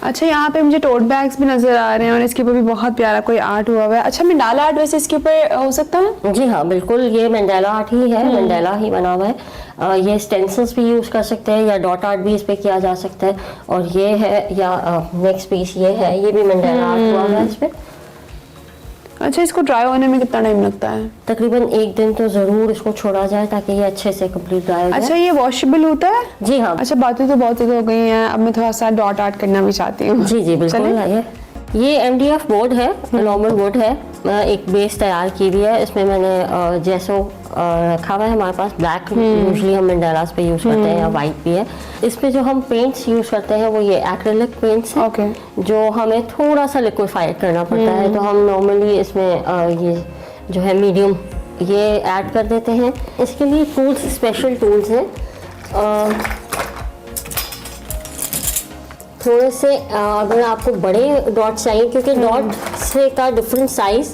अच्छा, यहाँ पे मुझे टोट बैग्स भी नजर आ रहे हैं और इसके ऊपर भी बहुत प्यारा कोई आर्ट हुआ हुआ है। अच्छा, मंडाला आर्ट वैसे इसके ऊपर हो सकता है? जी हाँ, बिल्कुल ये मंडाला आर्ट ही है, मंडाला ही बना हुआ है। ये स्टेंसिल्स भी यूज़ कर सकते हैं या डॉट आर्ट भी इस पे किया जा सकता है। और ये है या नेक्स्ट पीस ये है, ये भी मंडाला आर्ट हुआ हुआ है इस पे। अच्छा, इसको ड्राई होने में कितना टाइम लगता है? तकरीबन 1 दिन तो ज़रूर इसको छोड़ा जाए ताकि ये अच्छे से कंप्लीट ड्राई हो जाए। अच्छा, ये वॉशेबल होता है? जी हाँ। अच्छा, बातें तो बहुत ज़्यादा हो गई हैं, अब मैं थोड़ा सा डॉट आर्ट करना भी चाहती हूँ। जी जी बिल्कुल। ये MDF बोर्ड है, नॉर्मल बोर्ड है, एक बेस तैयार की हुई है। इसमें मैंने जैसो रखा हुआ है हमारे पास, ब्लैक यूजली हम मंडालास पे यूज़ करते हैं, या वाइट भी है। इस पे जो हम पेंट्स यूज़ करते हैं वो ये एक्रेलिक पेंट्स हैं, जो हमें थोड़ा सा लिक्विफाइड करना पड़ता है। तो हम नॉर्मली इसमें ये जो है मीडियम ये ऐड कर देते हैं। इसके लिए टूल्स, स्पेशल टूल्स हैं। थोड़े से अगर आपको बड़े डॉट चाहिए, क्योंकि डॉट से का डिफरेंट साइज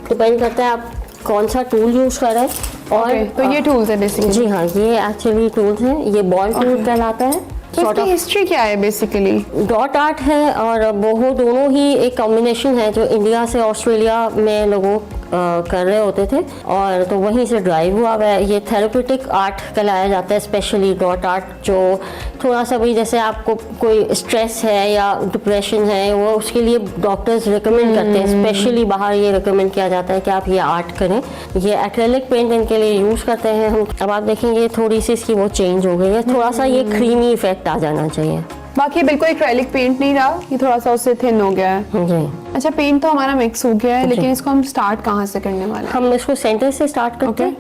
डिपेंड करता है आप कौन सा टूल यूज़ कर रहे हैं। और तो ये टूल्स है बेसिकली? जी हाँ, ये एक्चुअली टूल्स हैं। ये बॉल टूल कहलाता है। तो इसकी हिस्ट्री क्या है बेसिकली? डॉट आर्ट है और बोहो दोनों ही एक कॉम्बिनेशन है जो इंडिया से ऑस्ट्रेलिया में लोगों कर रहे होते थे, और तो वहीं से ड्राइव हुआ है। ये थेरेप्यूटिक आर्ट कहलाया जाता है, स्पेशली डॉट आर्ट, जो थोड़ा सा भी जैसे आपको कोई स्ट्रेस है या डिप्रेशन है, वो उसके लिए डॉक्टर्स रिकमेंड करते हैं। स्पेशली बाहर ये रिकमेंड किया जाता है कि आप ये आर्ट करें। ये एक्रेलिक पेंट इनके लिए यूज़ करते हैं हम। अब आप देखेंगे थोड़ी सी इसकी वो चेंज हो गई है, थोड़ा सा ये क्रीमी इफेक्ट आ जाना चाहिए। बाकी बिल्कुल एक्रेलिक पेंट नहीं रहा, ये थोड़ा सा उससे थिन हो गया है। जी। अच्छा, पेंट तो हमारा मिक्स हो गया है, लेकिन इसको हम स्टार्ट कहाँ से करने वाले हैं? हम इसको सेंटर से स्टार्ट करते हैं।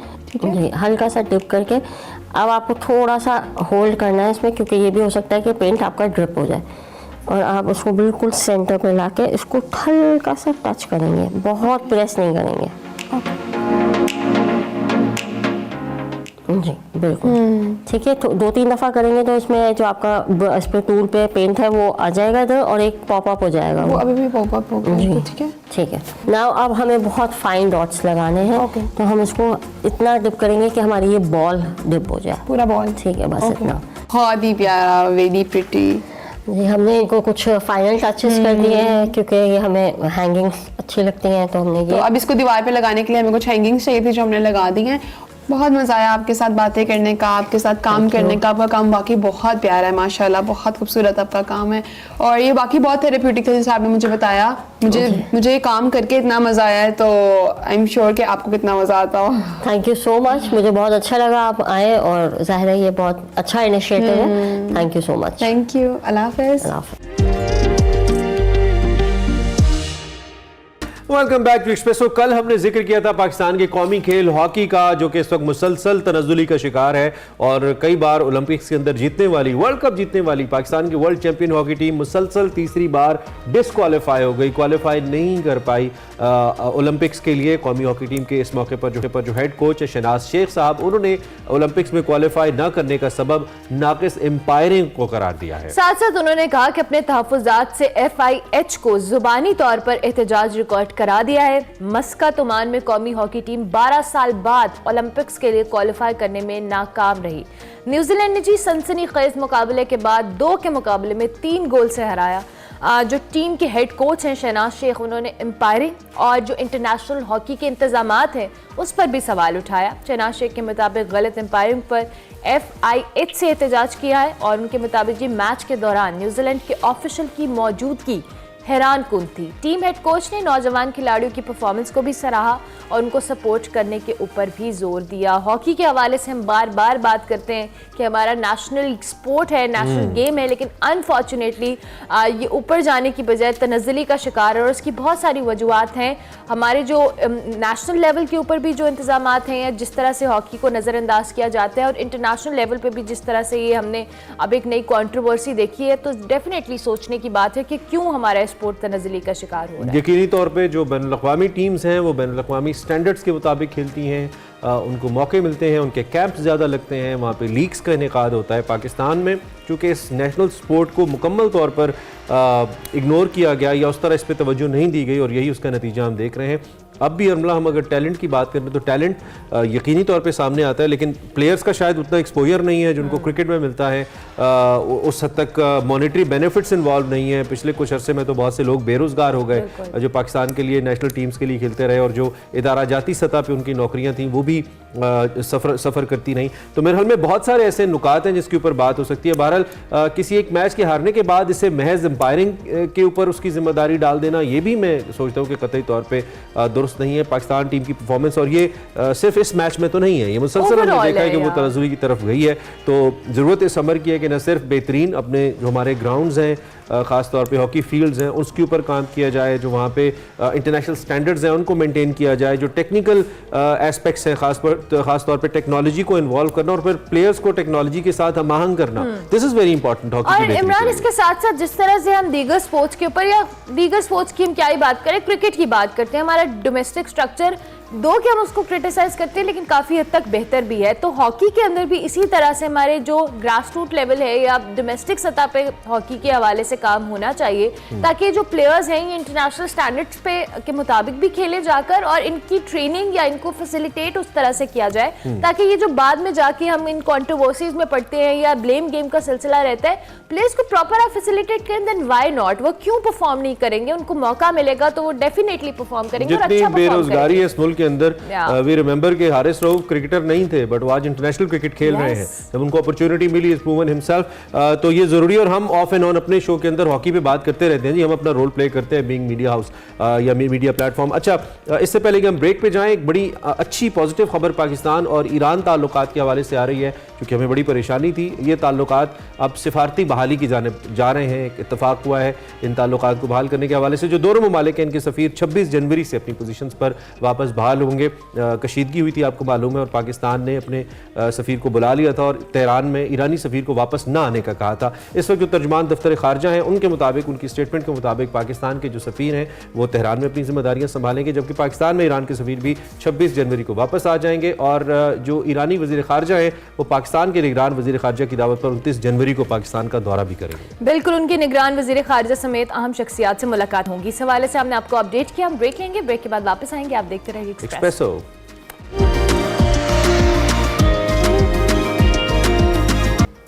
जी, हल्का सा डिप करके। अब आपको थोड़ा सा होल्ड करना है इसमें, क्योंकि ये भी हो सकता है कि पेंट आपका ड्रिप हो जाए। और आप उसको बिल्कुल सेंटर पे लाके इसको हल्का सा टच करेंगे, बहुत प्रेस नहीं करेंगे। जी बिल्कुल ठीक है। तो 2-3 दफ़ा करेंगे तो इसमें जो आपका इस पे टूल पे पेंट है वो आ जाएगा इधर, और एक पॉपअप हो जाएगा। वो अभी भी पॉपअप हो गया। ठीक है, ठीक है। नाउ अब हमें बहुत फाइन डॉट्स लगाने हैं। तो हम इसको इतना डिप करेंगे कि हमारी ये बॉल डिप हो जाए, पूरा बॉल। ठीक है, बस इतना। बहुत ही प्यारा, वेरी प्रिटी। जी, हमने इनको कुछ फाइनल टचेस कर दिए हैं, क्योंकि ये हमें हैंगिंग्स अच्छी लगती हैं, तो हमने ये तो अब इसको दीवार पे लगाने के लिए हमें कुछ हैंगिंग्स चाहिए थी, जो हमने लगा दी हैं। बहुत मज़ा आया आपके साथ बातें करने का, आपके साथ काम करने का। आपका काम वाकई बहुत प्यारा है, माशाल्लाह, बहुत खूबसूरत आपका काम है। और ये बाकी बहुत थेरेप्यूटिक था, जैसे आपने मुझे बताया। मुझे ये काम करके इतना मज़ा आया है, तो आई एम श्योर कि आपको कितना मज़ा आता हो। थैंक यू सो मच, मुझे बहुत अच्छा लगा आप आए, और ज़ाहिर है ये बहुत अच्छा इनिशिएटिव है। Thank you so much. Thank you. अल्लाह हाफ़िज़। Welcome back to Expresso. कल हमने जिक्र किया था पाकिस्तान के कौमी खेल हॉकी का, जो कि इस वक्त मुसलसल तनज़्ज़ुली का शिकार है, और कई बार ओलंपिक्स के अंदर जीतने वाली, वर्ल्ड कप जीतने वाली पाकिस्तान की वर्ल्ड चैंपियन हॉकी टीम मुसलसल तीसरी बार डिसक्वालीफाई हो गई, क्वालिफाई नहीं कर पाई ओलंपिक्स के लिए। कौमी हॉकी टीम के इस मौके पर जो हेड कोच है शहनाज शेख साहब, उन्होंने ओलंपिक्स में क्वालिफाई न करने का सबब नाकिस एम्पायरिंग को करार दिया है। साथ साथ उन्होंने कहा कि अपने तहफ़्फ़ुज़ात से FIH को जुबानी तौर पर एहतजाज रिकॉर्ड करा दिया है। मस्कत ओमान में कौमी हॉकी टीम 12 साल बाद ओलंपिक्स के लिए क्वालिफाई करने में नाकाम रही। न्यूजीलैंड ने जी सनसनीखेज मुकाबले के बाद 2 के मुकाबले में 3 गोल से हराया। जो टीम के हेड कोच हैं शहनाज शेख, उन्होंने एम्पायरिंग और जो इंटरनेशनल हॉकी के इंतजामात हैं उस पर भी सवाल उठाया। शहनाज शेख के मुताबिक गलत एम्पायरिंग पर FIH से एहतजाज किया है, और उनके मुताबिक जी मैच के दौरान न्यूजीलैंड के ऑफिशियल की मौजूदगी हैरान कुन थी। टीम हेड कोच ने नौजवान खिलाड़ियों की परफॉर्मेंस को भी सराहा और उनको सपोर्ट करने के ऊपर भी जोर दिया। हॉकी के हवाले से हम बार बार बात करते हैं कि हमारा नेशनल स्पोर्ट है, नेशनल गेम है, लेकिन अनफॉर्चुनेटली ये ऊपर जाने की बजाय तनज़्ज़ुली का शिकार है, और उसकी बहुत सारी वजूहत हैं। हमारे जो नेशनल लेवल के ऊपर भी जो इंतजामात हैं, या जिस तरह से हॉकी को नज़रअंदाज किया जाता है, और इंटरनेशनल लेवल पर भी जिस तरह से ये हमने अब एक नई कॉन्ट्रोवर्सी देखी है, तो डेफिनेटली सोचने की बात है कि क्यों हमारा स्पोर्ट तनज़्ज़ुली का शिकार हो रहा है। यकीनी तौर पे जो बैनुल-अक़वामी टीम्स हैं वो बैनुल-अक़वामी स्टैंडर्ड्स के मुताबिक खेलती हैं, उनको मौके मिलते हैं, उनके कैंप्स ज़्यादा लगते हैं, वहाँ पे लीग्स का इनेकाद होता है। पाकिस्तान में चूँकि इस नेशनल स्पोर्ट को मुकम्मल तौर पर इग्नोर किया गया या उस तरह इस पर तवज्जो नहीं दी गई और यही उसका नतीजा हम देख रहे हैं। अब भी अमला हम अगर टैलेंट की बात करें तो टैलेंट यकीनी तौर पे सामने आता है, लेकिन प्लेयर्स का शायद उतना एक्सपोजर नहीं है जिनको क्रिकेट में मिलता है। उस हद तक मॉनेटरी बेनिफिट्स इन्वॉल्व नहीं है। पिछले कुछ अरसे में तो बहुत से लोग बेरोज़गार हो गए जो पाकिस्तान के लिए नेशनल टीम्स के लिए खेलते रहे और जो इदारा जाती सतह पे उनकी नौकरियां थी वो भी सफ़र करती नहीं। तो मेरे ख्याल में बहुत सारे ऐसे नुकात हैं जिसके ऊपर बात हो सकती है। बहरहाल किसी एक मैच के हारने के बाद इसे महज एम्पायरिंग के ऊपर उसकी जिम्मेदारी डाल देना ये भी मैं सोचता हूँ कि कतई तौर पर दुरुस्त नहीं है। पाकिस्तान टीम की परफॉर्मेंस, और ये सिर्फ इस मैच में तो नहीं है, ये मुसलसल हमने देखा है कि वो तनज़्ज़ुली की तरफ गई है। तो ज़रूरत इस अमर की है कि न सिर्फ बेहतरीन अपने जो हमारे ग्राउंड्स हैं, ख़ास तौर पे हॉकी फील्ड्स हैं, उसके ऊपर काम किया जाए, जो वहाँ पे इंटरनेशनल स्टैंडर्ड्स हैं उनको मेंटेन किया जाए, जो टेक्निकल एस्पेक्ट्स हैं ख़ास तौर पे टेक्नोलॉजी को इन्वॉल्व करना और फिर प्लेयर्स को टेक्नोलॉजी के साथ हमआहंग करना, this is very important hockey और इमरान, इसके साथ साथ जिस तरह से हम दीगर स्पोर्ट्स के ऊपर, या दीगर स्पोर्ट्स की हम क्या ही बात करें, क्रिकेट की बात करते हैं, हमारा डोमेस्टिक स्ट्रक्चर दो कि हम उसको क्रिटिसाइज करते हैं लेकिन काफ़ी हद तक बेहतर भी है। तो हॉकी के अंदर भी इसी तरह से हमारे जो ग्रास रूट लेवल है या डोमेस्टिक सतह पे हॉकी के हवाले से काम होना चाहिए ताकि जो प्लेयर्स हैं ये इंटरनेशनल स्टैंडर्ड्स पे के मुताबिक भी खेले जाकर और इनकी ट्रेनिंग या इनको फैसिलिटेट उस तरह से किया जाए ताकि ये जो बाद में जाके हम इन कॉन्ट्रोवर्सीज में पढ़ते हैं या ब्लेम गेम का सिलसिला रहता है, प्लेयर्स को प्रॉपर आप फैसिलिटेट करें, देन व्हाई नॉट, वो क्यों परफॉर्म नहीं करेंगे? उनको मौका मिलेगा तो वो डेफिनेटली परफॉर्म करेंगे और अच्छा जितनी परफॉर्म बेरोजगारी करेंगे। है इस मुल्क के अंदर, वी रिमेंबर के हारिस रऊफ क्रिकेटर नहीं थे बट वो आज इंटरनेशनल क्रिकेट खेल रहे हैं। जब उनको अपॉर्चुनिटी मिली, इज प्रूवन हिमसेल्फ, तो ये जरूरी है। और हम ऑफ एंड ऑन अपने शो के अंदर हॉकी पे बात करते रहते हैं जी, हम अपना रोल प्ले करते हैं बीइंग मीडिया हाउस या मीडिया प्लेटफॉर्म। अच्छा, इससे पहले कि हम ब्रेक पे जाएं, एक बड़ी अच्छी पॉजिटिव खबर पाकिस्तान और ईरान ताल्लुकात के हवाले से आ रही है क्योंकि हमें बड़ी परेशानी थी। ये ताल्लुकात अब सिफारती बहाली की जानिब जा रहे हैं। एक इत्तफाक हुआ है इन ताल्लुकात को बहाल करने के हवाले से। जो दोनों ममालिक हैं इनके सफ़ीर 26 जनवरी से अपनी पोजीशंस पर वापस बहाल होंगे। कशीदगी हुई थी आपको मालूम है और पाकिस्तान ने अपने सफ़ीर को बुला लिया था और तेहरान में ईरानी सफ़ीर को वापस ना आने का कहा था। इस वक्त जो तर्जुमान दफ्तर खारजा हैं उनके मुताबिक, उनकी स्टेटमेंट के मुताबिक पाकिस्तान के जो सफ़ीर हैं वो तेहरान में अपनी जिम्मेदारियाँ संभालेंगे, जबकि पाकिस्तान में ईरान के सफ़ीर भी 26 जनवरी को वापस आ जाएंगे। और जो ईरानी वज़ीर खारजा हैं वो पाकिस्तान के निगरान वज़ीर खारजा की दावत पर 29 जनवरी को पाकिस्तान का दौरा भी करेंगे। बिल्कुल, उनके निगरान वज़ीर खारजा समेत अहम शख्सियात से मुलाकात होगी। इस हवाले से हमने आपको अपडेट किया। हम ब्रेक लेंगे, ब्रेक के बाद वापस आएंगे। आप देखते रहिए Expresso.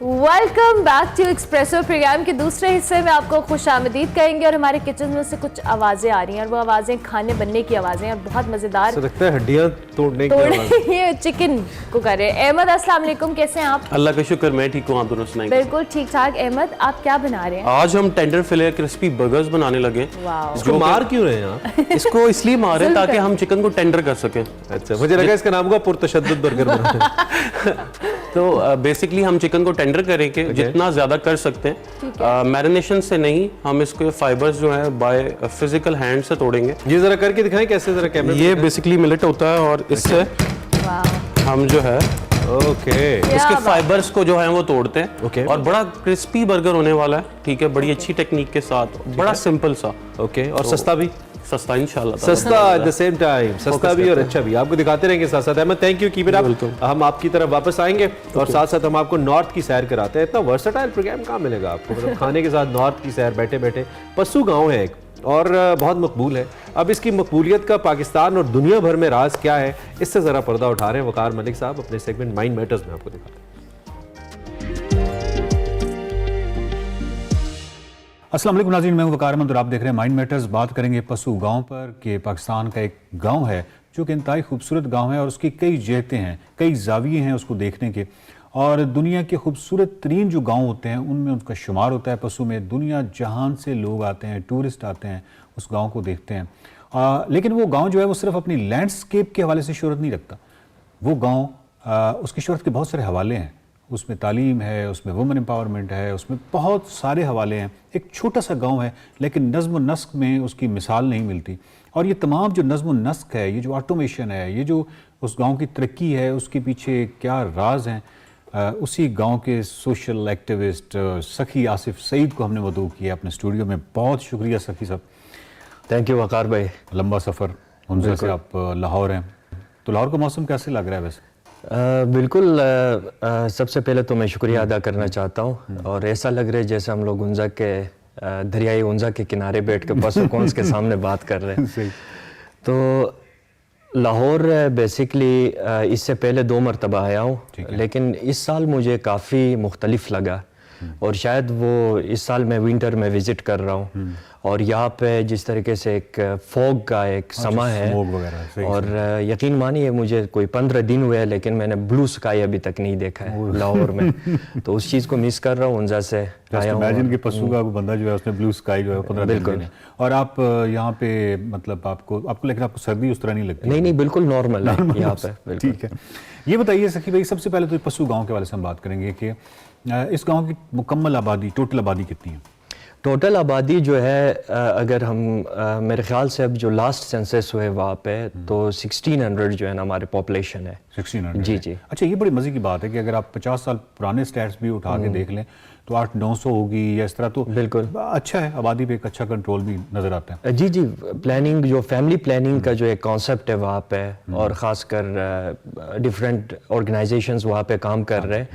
Welcome back to Expresso. Program के दूसरे हिस्से में आपको खुशामदीद कहेंगे और हमारे किचन में से कुछ आवाज़ें आ रही हैं और वो आवाज़ें खाने बनने की आवाज़ें और बहुत मज़ेदार, लगता है हड्डियां तोड़ने की ये चिकन को कर रहे हैं। अहमद, अस्सलाम वालेकुम, कैसे हैं आप? अल्लाह का शुक्र, मैं ठीक हूँ, आप दोनों सुनाइए। बिल्कुल ठीक ठाक। अहमद, आप क्या बना रहे हैं? आज हम टेंडर फिले क्रिस्पी बर्गर्स बनाने लगे। इसको मार क्यों रहे हैं आप? इसको इसलिए मार रहे हैं ताकि हम चिकन को टेंडर कर सकें। अच्छा, मुझे लगा इसका नाम होगा पुरतशद्दुद बर्गर बना। तो बेसिकली हम चिकन को टेंडर करेंगे जितना ज्यादा कर सकते हैं। मैरिनेशन से नहीं, हम इसको फाइबर्स जो है बाय फिजिकल हैंड से तोड़ेंगे। ये जरा करके दिखाएं कैसे, जरा कैमरे। ये बेसिकली मिलेट होता है और इससे हम जो है इसके फाइबर्स को जो है वो तोड़ते हैं और बड़ा क्रिस्पी बर्गर होने वाला है। ठीक है, बड़ी अच्छी टेक्निक के साथ, बड़ा सिंपल सा। और सस्ता भी, सस्ता इंशाल्लाह, सस्ता एट द सेम टाइम, सस्ता भी और अच्छा भी। आपको दिखाते रहेंगे साथ साथ। Ahmed, thank you, keep it up. हम आपकी तरफ वापस आएंगे और साथ साथ हम आपको नॉर्थ की सैर कराते हैं। इतना वर्सटाइल प्रोग्राम कहाँ मिलेगा आपको, मतलब खाने के साथ नॉर्थ की सैर, बैठे बैठे। पस्सू गाँव है एक और बहुत मकबूल है। अब इसकी मकबूलियत का पाकिस्तान और दुनिया भर में राज क्या है, इससे ज़रा पर्दा उठा रहे हैं वकार मलिक साहब अपने सेगमेंट माइंड मैटर्स में। आपको दिखाते हैं। अस्सलाम वालेकुम नाज़रीन, मैं हूं वकार अहमद और आप देख रहे हैं माइंड मैटर्स। बात करेंगे पस्सू गांव पर कि पाकिस्तान का एक गांव है जो कि इंतहाई खूबसूरत गांव है और उसकी कई जहतें हैं, कई जाविये हैं उसको देखने के, और दुनिया के खूबसूरत तरीन जो गांव होते हैं उनमें उनका शुमार होता है। पस्सू में दुनिया जहान से लोग आते हैं, टूरिस्ट आते हैं, उस गाँव को देखते हैं। लेकिन वो गाँव जो है वो सिर्फ अपनी लैंडस्केप के हवाले से शोहरत नहीं रखता। वो गाँव, उसकी शोहरत के बहुत सारे हवाले हैं। उसमें तालीम है, उसमें वुमेन एम्पावरमेंट है, उसमें बहुत सारे हवाले हैं। एक छोटा सा गांव है लेकिन नज़्म व नस्क में उसकी मिसाल नहीं मिलती। और ये तमाम जो नज़्म व नस्क है, ये जो ऑटोमेशन है, ये जो उस गांव की तरक्की है, उसके पीछे क्या राज हैं, उसी गांव के सोशल एक्टिविस्ट सखी आसिफ सईद को हमने मदऊ किया अपने स्टूडियो में। बहुत शुक्रिया सखी साहब। थैंक यू वकार भाई। लंबा सफ़र उनसे से आप लाहौर हैं, तो लाहौर का मौसम कैसे लग रहा है वैसे? बिल्कुल, सबसे पहले तो मैं शुक्रिया अदा करना चाहता हूँ, और ऐसा लग रहा है जैसे हम लोग उंजा के दरियाई उंजा के किनारे बैठ के पसुकौंस के सामने बात कर रहे हैं। तो लाहौर बेसिकली इससे पहले 2 मरतबा आया हूँ, लेकिन इस साल मुझे काफ़ी मुख्तलिफ लगा, और शायद वो इस साल मैं विंटर में विज़िट कर रहा हूँ, और यहाँ पे जिस तरीके से एक फॉग का एक समा है, और यकीन मानिए मुझे कोई 15 दिन हुए हैं, लेकिन मैंने ब्लू स्काई अभी तक नहीं देखा है लाहौर में। तो उस चीज़ को मिस कर रहा हूँ उनजा से आया हूँ। इमेजिन कि पसूगा को बंदा जो है उसने ब्लू स्काई जो है 15 दिन में, और आप यहाँ पे मतलब आपको लेकिन आपको सर्दी उस तरह नहीं लगती? नहीं, बिल्कुल नॉर्मल है यहाँ पे। ठीक है, ये बताइए सखी भाई, सबसे पहले तो पशु गाँव के वाले से हम बात करेंगे कि इस गाँव की मुकम्मल आबादी, टोटल आबादी कितनी है? टोटल आबादी जो है, अगर हम मेरे ख्याल से अब जो लास्ट सेंसस हुए वहाँ पे, तो 1600 जो है ना हमारे पॉपुलेशन है। 1600? जी जी। अच्छा, ये बड़ी मज़े की बात है कि अगर आप 50 साल पुराने स्टैट्स भी उठा के देख लें तो 800-900 होगी या इस तरह, तो बिल्कुल अच्छा है, आबादी पे एक अच्छा कंट्रोल भी नज़र आता है। जी जी। प्लानिंग, जो फैमिली प्लानिंग का जो एक कॉन्सेप्ट है वहाँ पे, और ख़ासकर डिफरेंट ऑर्गेनाइजेशंस वहाँ पे काम कर रहे हैं,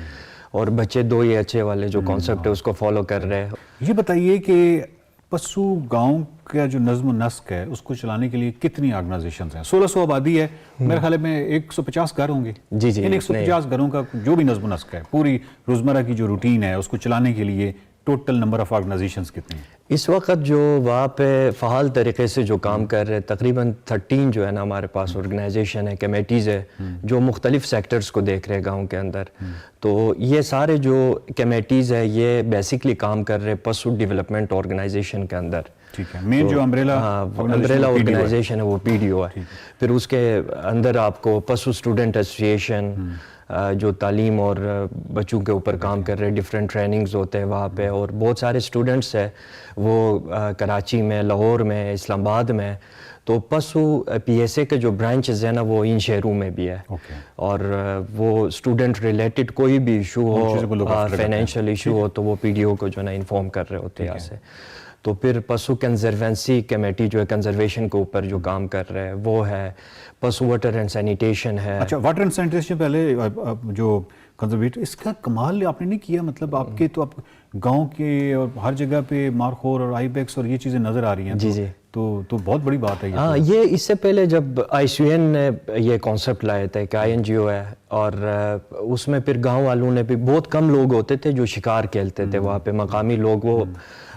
और बच्चे 2 ही अच्छे वाले जो कॉन्सेप्ट है उसको फॉलो कर रहे हैं। ये बताइए कि पशु गांव का जो नज़्म व नस्क है उसको चलाने के लिए कितनी ऑर्गेनाइजेशंस हैं? 1600 आबादी है, मेरे ख्याल में 150 घर होंगे। जी जी। इन 150 घरों का जो भी नज़्म व नस्क है, पूरी रोज़मर्रा की जो रूटीन है उसको चलाने के लिए टोटल नंबर ऑफ ऑर्गेनाइजेशंस कितनी हैं? इस वक्त जो वहाँ पे फ़ाल तरीके से जो काम कर रहे हैं, तकरीबन 13 जो है ना हमारे पास ऑर्गेनाइजेशन है, कमेटीज़ है, जो मुख्तलिफ सेक्टर्स को देख रहे हैं गाँव के अंदर। तो ये सारे जो कमेटीज़ है ये बेसिकली काम कर रहे हैं पशु डेवलपमेंट ऑर्गेनाइजेशन के अंदर। ठीक है, मेन जो अम्ब्रेला ऑर्गेनाइजेशन है वो PDO है। फिर उसके अंदर आपको पशु स्टूडेंट एसोसिएशन, जो तालीम और बच्चों के ऊपर काम कर रहे हैं, डिफरेंट ट्रेनिंग्स होते हैं वहाँ पे, और बहुत सारे स्टूडेंट्स हैं वो कराची में, लाहौर में, इस्लामाबाद में। तो पशु PSA के जो ब्रांचेस हैं ना वो इन शहरों में भी है। और वो स्टूडेंट रिलेटेड कोई भी इशू हो, फाइनेंशियल इशू हो, तो वो PDO को जो है ना इन्फॉर्म कर रहे होते हैं यहाँ से। तो फिर पशु कंजर्वेंसी कमेटी जो है कंजर्वेशन के ऊपर जो काम कर रहे हैं वो है। पशु वाटर एंड सैनिटेशन है। अच्छा, वाटर एंड सैनिटेशन पहले जो कंजर्वेटर, इसका कमाल आपने नहीं किया, मतलब आपके तो आप गांव के और हर जगह पे मारखोर और आईबेक्स और ये चीज़ें नज़र आ रही हैं। जी जी। तो बहुत बड़ी बात है ये। हाँ, ये इससे पहले जब ICUN ने ये कॉन्सेप्ट लाया था कि INGO है, और उसमें फिर गांव वालों ने भी, बहुत कम लोग होते थे जो शिकार खेलते थे वहाँ पे, मकामी लोग, वो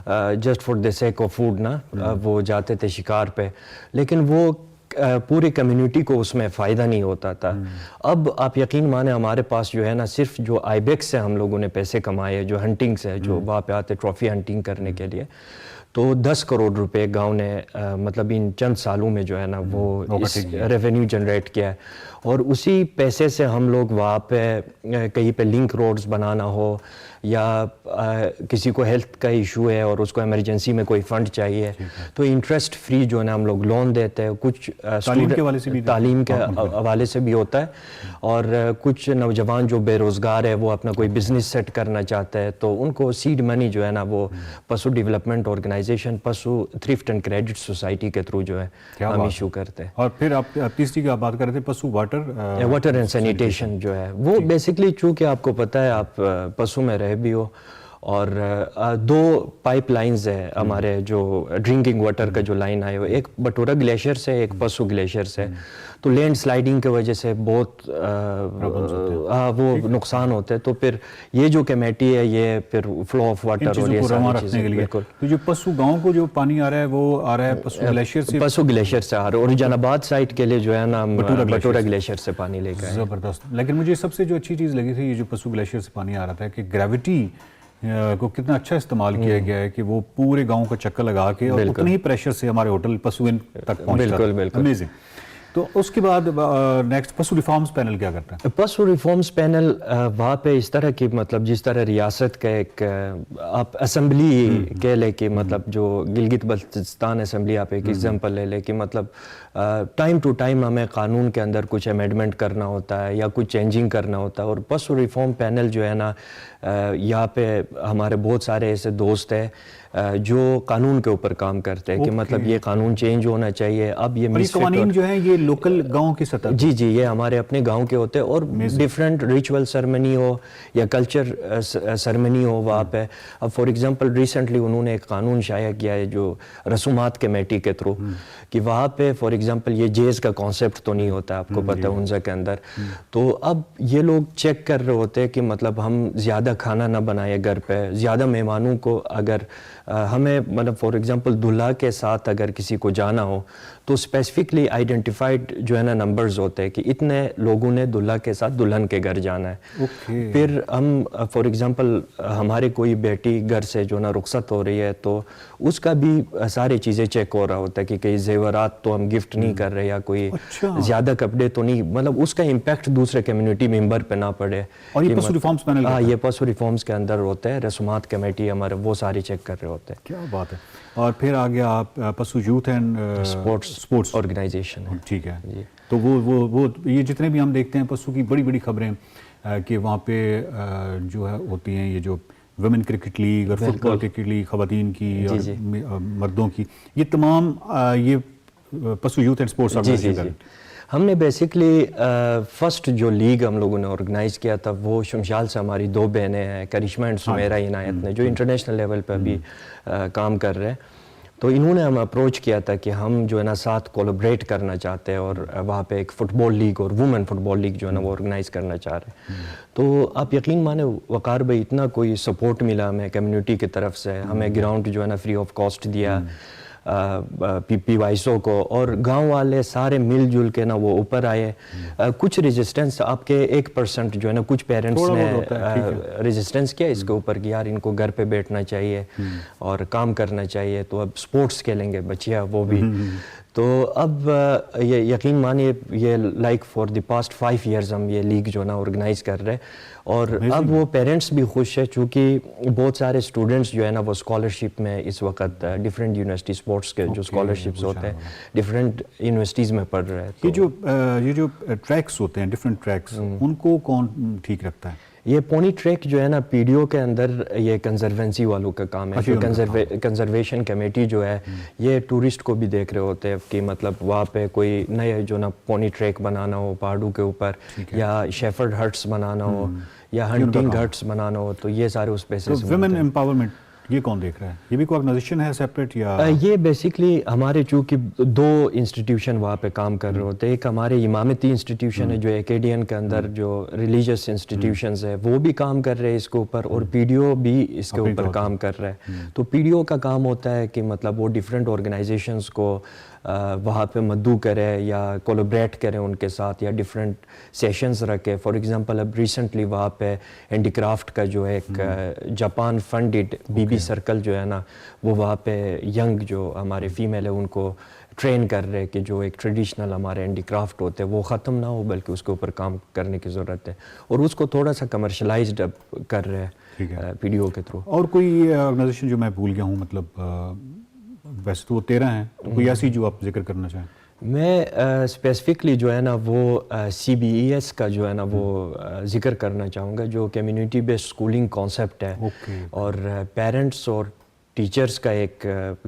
just for the sake of food ना वो जाते थे शिकार पे, लेकिन वो पूरी कम्युनिटी को उसमें फ़ायदा नहीं होता था। अब आप यकीन माने हमारे पास जो है ना, सिर्फ जो आईबेक्स से हम लोगों ने पैसे कमाए, जो हंटिंग से, जो वहाँ पे आते ट्रॉफी हंटिंग करने के लिए, तो 10 करोड़ रुपए गांव ने मतलब इन चंद सालों में जो है ना वो इस रेवेन्यू जनरेट किया है। और उसी पैसे से हम लोग वहाँ पे कहीं पे लिंक रोड्स बनाना हो, या किसी को हेल्थ का इशू है और उसको इमरजेंसी में कोई फंड चाहिए, तो इंटरेस्ट फ्री जो है ना हम लोग लोन देते हैं। कुछ तालीम के हवाले से भी होता है, और कुछ नौजवान जो बेरोज़गार है वो अपना कोई बिजनेस सेट करना चाहता है, तो उनको सीड मनी जो है ना वो पशु डेवलपमेंट ऑर्गेनाइजेशन, पशु थ्रिफ्ट एंड क्रेडिट सोसाइटी के थ्रू जो है हम इशू करते हैं। और फिर आप तीसरी की बात कर रहे थे, पशु वाटर एंड सैनिटेशन जो है वो बेसिकली, चूँकि आपको पता है आप पशु में रहे भी हो, और 2 पाइपलाइंस है हमारे जो ड्रिंकिंग वाटर का जो लाइन आए हुए, एक बटोरा ग्लेशियर से, एक पशु ग्लेशियर से। तो लैंड स्लाइडिंग की वजह से बहुत वो नुकसान होते हैं। तो फिर ये जो कमेटी है ये फिर फ्लो ऑफ वाटर और ये सारी चीज़ें के लिए, तो जो पशु गांव को जो पानी आ रहा है वो आ रहा है पशु ग्लेशियर से, आ रहा है। और जनाबाद साइड के लिए जो है ना बटोरा ग्लेशियर से पानी लेकर। ज़बरदस्त। लेकिन मुझे सबसे जो अच्छी चीज़ लगी थी, ये जो पशु ग्लेशियर से पानी आ रहा था, कि ग्रेविटी को कितना अच्छा इस्तेमाल किया गया है, कि वो पूरे गांव का चक्कर लगा के और उतने ही प्रेशर से हमारे होटल पशु इन तक पहुंचता है। बिल्कुल। अमेजिंग। तो उसके बाद नेक्स्ट पशु रिफॉर्म्स पैनल क्या करता है? पशु रिफॉर्म्स पैनल वहाँ पे इस तरह की, मतलब जिस तरह रियासत का एक आप असेंबली कह ले कि मतलब जो गिलगित बल्तिस्तान असेंबली आप एक एग्जांपल ले ले कि मतलब टाइम टू टाइम हमें कानून के अंदर कुछ अमेंडमेंट करना होता है या कुछ चेंजिंग करना होता है। और पशु रिफॉर्म पैनल जो है ना, यहाँ पे हमारे बहुत सारे ऐसे दोस्त हैं जो कानून के ऊपर काम करते हैं कि मतलब ये कानून चेंज होना चाहिए। अब ये कानून जो है ये लोकल गांव की सतह? जी जी, ये हमारे अपने गांव के होते हैं और डिफरेंट रिचुअल सेरेमनी हो या कल्चर सेरेमनी हो वहाँ पे। अब फॉर एग्जांपल रिसेंटली उन्होंने एक कानून शाया किया है जो रसूमात कमेटी के थ्रू, कि वहाँ पे फॉर एग्जांपल ये जेज का कॉन्सेप्ट तो नहीं होता, आपको पता है उनसे के अंदर। तो अब ये लोग चेक कर रहे होते हैं कि मतलब हम ज़्यादा खाना ना बनाए घर पे, ज़्यादा मेहमानों को अगर हमें मतलब फॉर एग्जांपल दूल्हा के साथ अगर किसी को जाना हो तो स्पेसिफिकली आइडेंटिफाइड जो है ना नंबर्स होते हैं कि इतने लोगों ने दूल्हा के साथ दुल्हन के घर जाना है। फिर हम फॉर एग्जांपल हमारे कोई बेटी घर से जो ना रुखसत हो रही है तो उसका भी सारी चीज़ें चेक हो रहा होता है कि कई जेवरात तो हम गिफ्ट नहीं कर रहे या कोई ज़्यादा कपड़े तो नहीं, मतलब उसका इम्पैक्ट दूसरे कम्युनिटी मेंबर पे ना पड़े। और ये पशु रिफॉर्म्स पैनल? हाँ, ये पशु रिफॉर्म्स के अंदर होता है, रसूमात कमेटी हमारे वो सारी चेक कर रहे होते हैं। क्या बात है। और फिर आ गया आप पशु यूथ एंड स्पोर्ट्स ऑर्गेनाइजेशन है। ठीक है, तो वो ये जितने भी हम देखते हैं पशु की बड़ी बड़ी खबरें कि वहाँ पे जो है होती हैं, ये जो वुमेन क्रिकेट लीग और फुटबॉल क्रिकेट लीग खवातीन की और मर्दों की, ये तमाम ये पशु यूथ एंड स्पोर्ट्स ऑर्गेनाइजेशन। हमने बेसिकली फर्स्ट जो लीग हम लोगों ने ऑर्गेनाइज़ किया था वो शमशाल से हमारी दो बहनें हैं, करिश्मा एंड सुमेरा इनायत ने, जो इंटरनेशनल लेवल पर अभी काम कर रहे हैं। तो इन्होंने हम अप्रोच किया था कि हम जो है ना साथ कोलैबोरेट करना चाहते हैं और वहाँ पे एक फ़ुटबॉल लीग और वुमेन फ़ुटबॉल लीग जो है ना वो ऑर्गेनाइज़ करना चाह रहे हैं। तो आप यकीन माने वकार भाई, इतना कोई सपोर्ट मिला हमें कम्युनिटी की तरफ से। हमें ग्राउंड जो है ना फ्री ऑफ कॉस्ट दिया PYSO को, और गांव वाले सारे मिलजुल के ना वो ऊपर आए। कुछ रेजिस्टेंस आपके 1% जो है ना कुछ पेरेंट्स ने रेजिस्टेंस किया इसके ऊपर कि यार इनको घर पे बैठना चाहिए और काम करना चाहिए, तो अब स्पोर्ट्स खेलेंगे बच्चियाँ वो भी। तो अब ये यकीन मानिए ये like for the past 5 years हम ये लीग जो ना ऑर्गेनाइज कर रहे हैं। और अब वो पेरेंट्स भी खुश है क्योंकि बहुत सारे स्टूडेंट्स जो है ना वो स्कॉलरशिप में इस वक्त डिफरेंट यूनिवर्सिटी स्पोर्ट्स के जो स्कॉलरशिप्स होते हैं डिफरेंट यूनिवर्सिटीज़ में पढ़ रहे हैं। ये जो ट्रैक्स होते हैं, डिफरेंट ट्रैक्स, उनको कौन ठीक रखता है? ये पोनी ट्रैक जो है ना पीडीओ के अंदर ये कंजर्वेंसी वालों का काम है। कंजर्वेशन कमेटी जो है ये टूरिस्ट को भी देख रहे होते हैं कि मतलब वहाँ पे कोई नए जो ना पोनी ट्रैक बनाना हो पहाड़ों के ऊपर, या शेफर्ड हट्स बनाना हो या हंटिंग हट्स बनाना हो, तो ये सारे उस बेसिस पे। वुमेन एम्पावरमेंट ये कौन देख रहा है? ये भी कोई ऑर्गेनाइजेशन है सेपरेट या? ये बेसिकली हमारे चूँकि 2 इंस्टीट्यूशन वहाँ पे काम कर रहे होते हैं। एक हमारे इमामती इंस्टीट्यूशन है जो एकेडियन के अंदर जो रिलीजियस इंस्टीट्यूशंस है वो भी काम कर रहे हैं इसके ऊपर, और पीडीओ भी इसके ऊपर काम कर रहा है। तो पीडीओ का काम होता है कि मतलब वो डिफरेंट ऑर्गेनाइजेशंस को वहाँ पे मद्दू करे या कोलैबोरेट करें उनके साथ, या डिफरेंट सेशंस रखे। फॉर एग्जांपल अब रिसेंटली वहाँ पे हैंडीक्राफ्ट का जो है एक जापान फंडेड बीबी सर्कल जो है ना वो वहाँ पे यंग जो हमारे फीमेल है उनको ट्रेन कर रहे हैं कि जो एक ट्रेडिशनल हमारे हैंडीक्राफ्ट होते हैं वो ख़त्म ना हो बल्कि उसके ऊपर काम करने की ज़रूरत है, और उसको थोड़ा सा कमर्शलाइज्ड अब कर रहे हैं पीडीओ के थ्रू। और कोई ऑर्गेनाइजेशन जो मैं भूल गया हूँ, मतलब वैसे तो वो 13 हैं, तो कोई ऐसी जो आप जिक्र करना चाहें? मैं स्पेसिफिकली जो है ना वो CBES का जो है ना वो जिक्र करना चाहूँगा, जो कम्युनिटी बेस्ड स्कूलिंग कॉन्सेप्ट है। और पेरेंट्स और टीचर्स का एक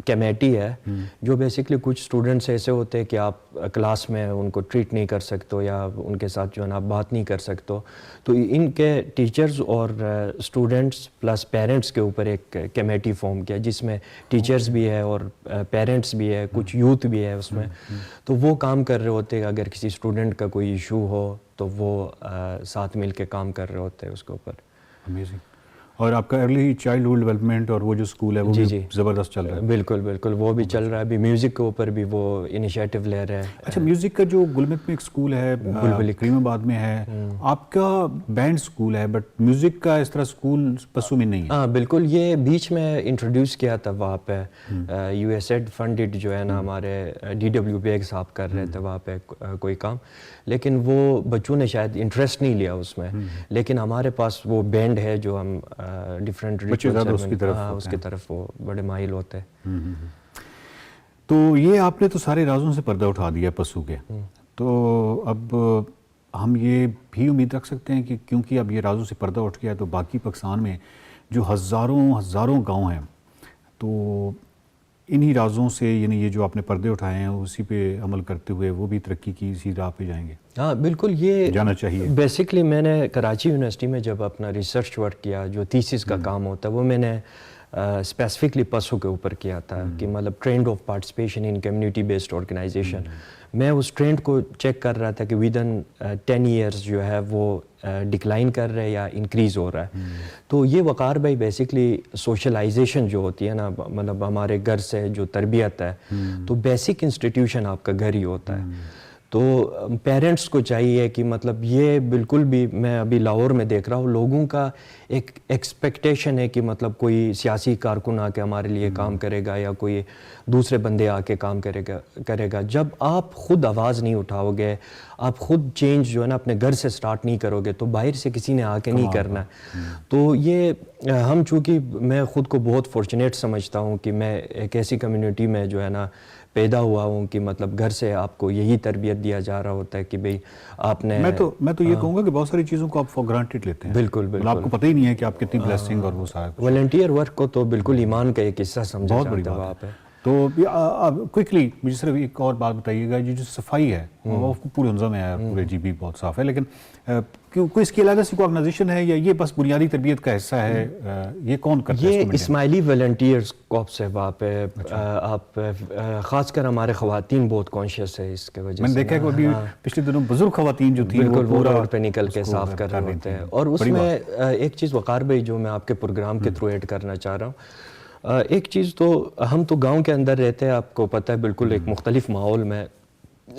कमेटी है जो बेसिकली कुछ स्टूडेंट्स ऐसे होते हैं कि आप क्लास में उनको ट्रीट नहीं कर सकते या उनके साथ जो है ना आप बात नहीं कर सकते, तो इनके टीचर्स और स्टूडेंट्स प्लस पेरेंट्स के ऊपर एक कमेटी फॉर्म किया जिसमें टीचर्स भी है और पेरेंट्स भी है, कुछ यूथ भी है उसमें। तो वो काम कर रहे होते हैं, अगर किसी स्टूडेंट का कोई इशू हो तो वो साथ मिल के काम कर रहे होते हैं उसके ऊपर। अमेजिंग। और आपका अर्ली चाइल्डहुड डेवलपमेंट और वो जो स्कूल है वो जी, भी जी। ज़बरदस्त चल रहा है। बिल्कुल बिल्कुल, वो भी चल रहा है। अभी म्यूज़िक के ऊपर भी वो इनिशिएटिव ले रहे हैं। अच्छा, म्यूज़िक का जो गुलमित में एक स्कूल है, बुलबुली करीमाबाद में है, आपका बैंड स्कूल है, बट म्यूज़िक का इस तरह स्कूल पशु में नहीं है। हाँ बिल्कुल, ये बीच में इंट्रोड्यूस किया था वहाँ पे, यूएसएड फंडेड जो है ना, हमारे DW बेग साहब कर रहे थे वहाँ पे कोई काम, लेकिन वो बच्चों ने शायद इंटरेस्ट नहीं लिया उसमें। लेकिन हमारे पास वो बैंड है जो हम डिफरेंट बच्चे ज़्यादा उसकी तरफ हाँ, होते उसकी हैं। तरफ वो बड़े माहिल होते हैं। तो ये आपने तो सारे राजों से पर्दा उठा दिया पशु के, तो अब हम ये भी उम्मीद रख सकते हैं कि क्योंकि अब ये राजों से पर्दा उठ गया है तो बाकी पाकिस्तान में जो हज़ारों गांव हैं, तो इन्हीं राजों से, यानी ये जो आपने पर्दे उठाए हैं उसी पे अमल करते हुए वो भी तरक्की की इसी राह पे जाएंगे? हाँ बिल्कुल, ये जाना चाहिए। बेसिकली मैंने कराची यूनिवर्सिटी में जब अपना रिसर्च वर्क किया, जो थीसिस का काम होता है, वो मैंने स्पेसिफिकली पशु के ऊपर किया था कि मतलब trend of participation in community based organization. मैं उस ट्रेंड को चेक कर रहा था कि विद इन 10 ईयर्स जो है वो डिक्लाइन कर रहा है या इंक्रीज हो रहा है। तो ये वकार भाई बेसिकली सोशलाइजेशन जो होती है ना, मतलब हमारे घर से जो तरबियत है, तो बेसिक इंस्टीट्यूशन आपका घर ही होता है। तो पेरेंट्स को चाहिए कि मतलब ये बिल्कुल भी, मैं अभी लाहौर में देख रहा हूँ, लोगों का एक एक्सपेक्टेशन है कि मतलब कोई सियासी कारकुन आके हमारे लिए काम करेगा या कोई दूसरे बंदे आके काम करेगा। जब आप खुद आवाज़ नहीं उठाओगे, आप खुद चेंज जो है ना अपने घर से स्टार्ट नहीं करोगे, तो बाहर से किसी ने आके नहीं करना है। तो ये हम, चूँकि मैं ख़ुद को बहुत फॉर्चुनेट समझता हूँ कि मैं एक ऐसी कम्युनिटी में जो है ना पैदा हुआ हूँ कि मतलब घर से आपको यही तरबियत दिया जा रहा होता है कि भाई आपने, मैं तो ये कहूँगा कि बहुत सारी चीज़ों को आप फॉर ग्रांटेड लेते हैं। बिल्कुल बिल्कुल, आपको पता ही नहीं है कि आप कितनी ब्लेसिंग और वो सारा। वॉलंटियर वर्क को तो बिल्कुल ईमान का एक हिस्सा समझा बहुत बड़ी जाता है बात वहाँ है। पे। तो मुझे सिर्फ एक और बात बताइएगा, ये जो सफाई है वो पूरे उनजा में है, पूरे GB बहुत साफ है, लेकिन कोई इसकी अलग से कोई ऑर्गेनाइजेशन है या ये बस बुनियादी तरबियत का हिस्सा है? ये कौन करता है? ये इसको इस्माइली वॉलंटियर्स कॉप्स है वहाँ पे। आप खासकर हमारे ख़वातीन बहुत कॉन्शियस है इसके वजह से। मैंने देखा है कि अभी पिछले दिनों बुजुर्ग ख़वातीन जो थी बिल्कुल वो वो पूरा रोड पे निकल के साफ कर रहे होते हैं। और उसमें एक चीज़ वकार भाई जो मैं आपके प्रोग्राम के थ्रू ऐड करना चाह रहा हूँ, एक चीज़ तो हम तो गांव के अंदर रहते हैं, आपको पता है, बिल्कुल एक मुख्तलिफ माहौल में।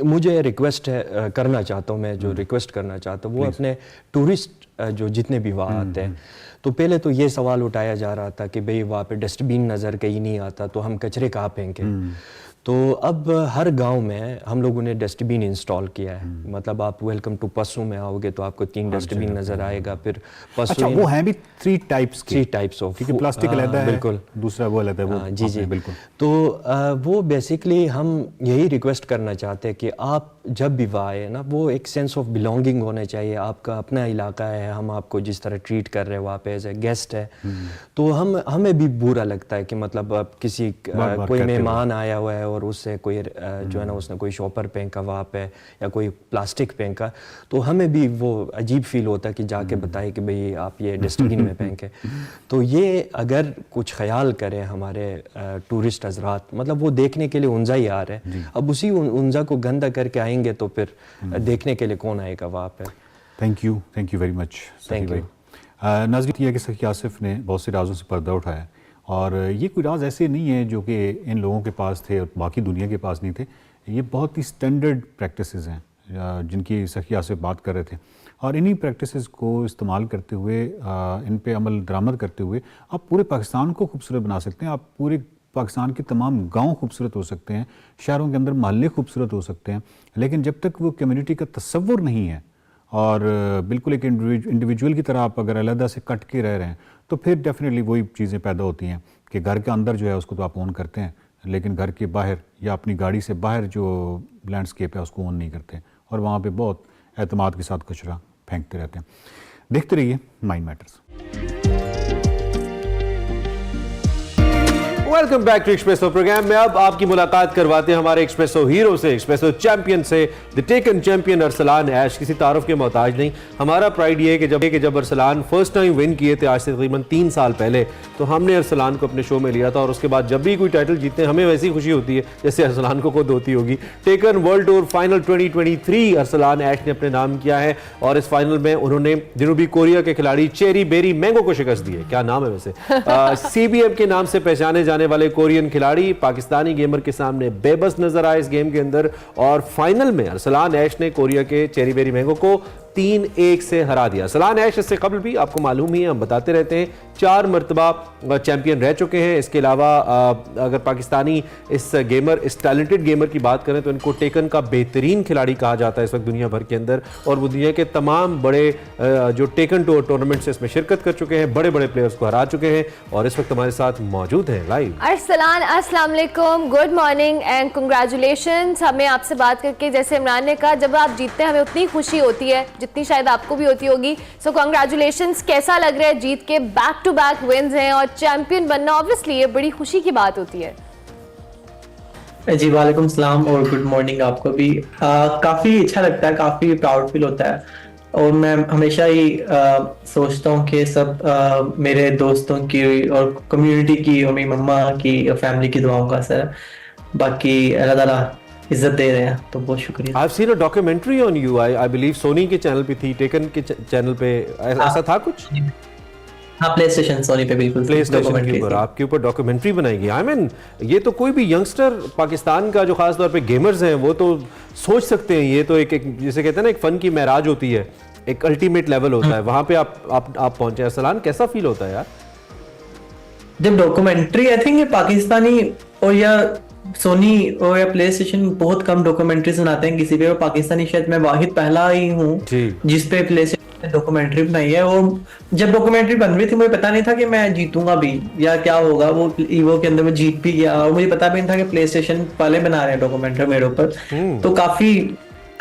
मुझे रिक्वेस्ट है, करना चाहता हूँ, मैं जो रिक्वेस्ट करना चाहता हूँ वो अपने टूरिस्ट जो जितने भी वहाँ आते हैं, तो पहले तो ये सवाल उठाया जा रहा था कि भाई वहाँ पे डस्टबिन नज़र कहीं नहीं आता, तो हम कचरे कहाँ फेंकें। तो अब हर गांव में हम लोगों ने डस्टबिन इंस्टॉल किया है। मतलब आप वेलकम टू पशु में आओगे तो आपको 3 डस्टबिन नज़र आएगा। फिर पशु, अच्छा, वो हैं भी 3 टाइप्स के? 3 टाइप्स ऑफ, ठीक है, प्लास्टिक अलग है, बिल्कुल, दूसरा वो अलग है, वो जी जी बिल्कुल। तो वो बेसिकली हम यही रिक्वेस्ट करना चाहते हैं कि आप जब भी वहाँ आए ना, वो एक सेंस ऑफ बिलोंगिंग होना चाहिए। आपका अपना इलाका है, हम आपको जिस तरह ट्रीट कर रहे हैं वहाँ पे एज ए गेस्ट है, तो हमें भी बुरा लगता है कि मतलब अब किसी कोई मेहमान आया हुआ है और उससे कोई जो है ना उसने कोई शॉपर फेंका वहाँ पे या कोई प्लास्टिक फेंका, तो हमें भी वो अजीब फील होता है कि जाके बताए कि भाई आप ये डस्टबिन में फेंके। तो ये अगर कुछ ख्याल करें हमारे टूरिस्ट हजरात, मतलब वो देखने के लिए उनजा ही आ रहे हैं, अब उसी उनजा को गंदा करके आएंगे तो फिर देखने के लिए कौन आएगा वहाँ पे। Thank you very much thank you. नाज़रीन, ये कि सखी आसिफ ने बहुत से राजों से पर्दा उठाया और ये कोई राज ऐसे नहीं है जो कि इन लोगों के पास थे और बाकी दुनिया के पास नहीं थे। ये बहुत ही स्टैंडर्ड प्रैक्टिसेस हैं जिनकी सखी आसिफ बात कर रहे थे, और इन्हीं प्रैक्टिसेस को इस्तेमाल करते हुए, इन पे अमल दरामद करते हुए आप पूरे पाकिस्तान को खूबसूरत बना सकते हैं। आप पूरे पाकिस्तान के तमाम गांव खूबसूरत हो सकते हैं, शहरों के अंदर मोहल्ले खूबसूरत हो सकते हैं, लेकिन जब तक वो कम्युनिटी का तसव्वुर नहीं है और बिल्कुल एक इंडिविजुअल की तरह आप अगर अलहदा से कट के रह रहे हैं, तो फिर डेफिनेटली वही चीज़ें पैदा होती हैं कि घर के अंदर जो है उसको तो आप ओन करते हैं, लेकिन घर के बाहर या अपनी गाड़ी से बाहर जो लैंडस्केप है उसको ओन नहीं करते, और वहाँ पे बहुत एतमाद के साथ कचरा फेंकते रहते हैं। देखते रहिए mind matters. Welcome back to Expresso program में। अब आपकी मुलाकात करवाते हैं हमारे एक्सप्रेसो हीरो से, एक्सप्रेसो चैंपियन से, the Tekken champion Arsalan Ash. किसी तारुफ के मोहताज नहीं। हमारा प्राइड ये है कि जब अरसलान फर्स्ट टाइम विन किए थे आज से तकरीबन 3 साल पहले, तो हमने अरसलान को अपने शो में लिया था और उसके बाद जब भी कोई टाइटल जीतते हैं हमें वैसी खुशी होती है जैसे अरसलान को खुद होती होगी। Tekken world tour final 2023 Arslan Ash ने अपने नाम किया है और इस फाइनल में उन्होंने जनूबी कोरिया के खिलाड़ी चेरी बेरी मैंगो को शिकस्त दी है। क्या नाम है वैसे। CBM के नाम से पहचाने जाने वाले कोरियन खिलाड़ी पाकिस्तानी गेमर के सामने बेबस नजर आए इस गेम के अंदर और फाइनल में अरसलान ऐश ने कोरिया के चेरी बेरी मैंगो को 3-1 से हरा दिया। अरसलान ऐश इससे कबल भी आपको मालूम ही है, हम बताते रहते हैं, 4 मरतबा चैंपियन रह चुके हैं। इसके अलावा अगर पाकिस्तानी इस टैलेंटेड गेमर की बात करें तो इनको टेकन का बेहतरीन खिलाड़ी कहा जाता है इस वक्त दुनिया भर के अंदर और वो दुनिया के तमाम बड़े जो टेकन टूर टूर्नामेंट से इसमें शिरकत कर चुके हैं, बड़े बड़े प्लेयर्स को हरा चुके हैं और इस वक्त हमारे साथ मौजूद हैं लाइव। अरसलान, अस्सलाम वालेकुम, गुड मॉर्निंग एंड कंग्रेचुलेशंस। हमें आपसे बात करके, जैसे इमरान ने कहा, जब आप जीतते हैं हमें उतनी खुशी होती है जितनी शायद आपको भी होती होगी। सो कांग्रेचुलेशंस। कैसा लग रहा है जीत के? बैक टू बैक विन्स हैं और चैंपियन बनना ऑब्वियसली ये बड़ी खुशी की बात होती है। जी वालेकुम सलाम और गुड मॉर्निंग आपको भी। काफ़ी अच्छा लगता है, काफ़ी प्राउड फील होता है और मैं हमेशा ही सोचता हूँ कि सब मेरे दोस्तों की और कम्युनिटी की और मेरी मम्मा की और फैमिली की दुआओं का असर है। बाकी अल्लाह ताला इज्जत दे रहे हैं तो बहुत शुक्रिया। I've seen a documentary on you. I believe Soni के चैनल पे थी, टेकन के चैनल पे ऐसा था कुछ? हाँ, प्ले स्टेशन सोनी पे बिल्कुल प्ले स्टेशन के ऊपर आपके ऊपर डॉक्यूमेंट्री बनाई गई। आई मीन ये तो कोई भी यंगस्टर पाकिस्तान का जो खास तौर पे गेमर्स हैं वो तो सोच सकते हैं। ये तो एक जिसे कहते हैं ना एक फन की महराज होती है, एक अल्टीमेट लेवल होता है, वहां पे आप पहुंचे। अरसलान, कैसा फील होता है यार जब डॉक्यूमेंट्री, आई थिंक पाकिस्तानी और या सोनी और या प्ले स्टेशन बहुत कम डॉक्यूमेंट्रीज बनाते हैं किसी पे, और पाकिस्तानी शायद मैं वाहिद पहला ही हूँ जिस पे प्ले स्टेशन ने डॉक्यूमेंट्री बनाई है। और जब डॉक्यूमेंट्री बन रही थी मुझे पता नहीं था कि मैं जीतूंगा भी या क्या होगा। वो ईवो के अंदर मैं जीत भी गया और मुझे पता भी नहीं था कि प्ले स्टेशन वाले बना रहे हैं डॉक्यूमेंट्री मेरे ऊपर। तो काफी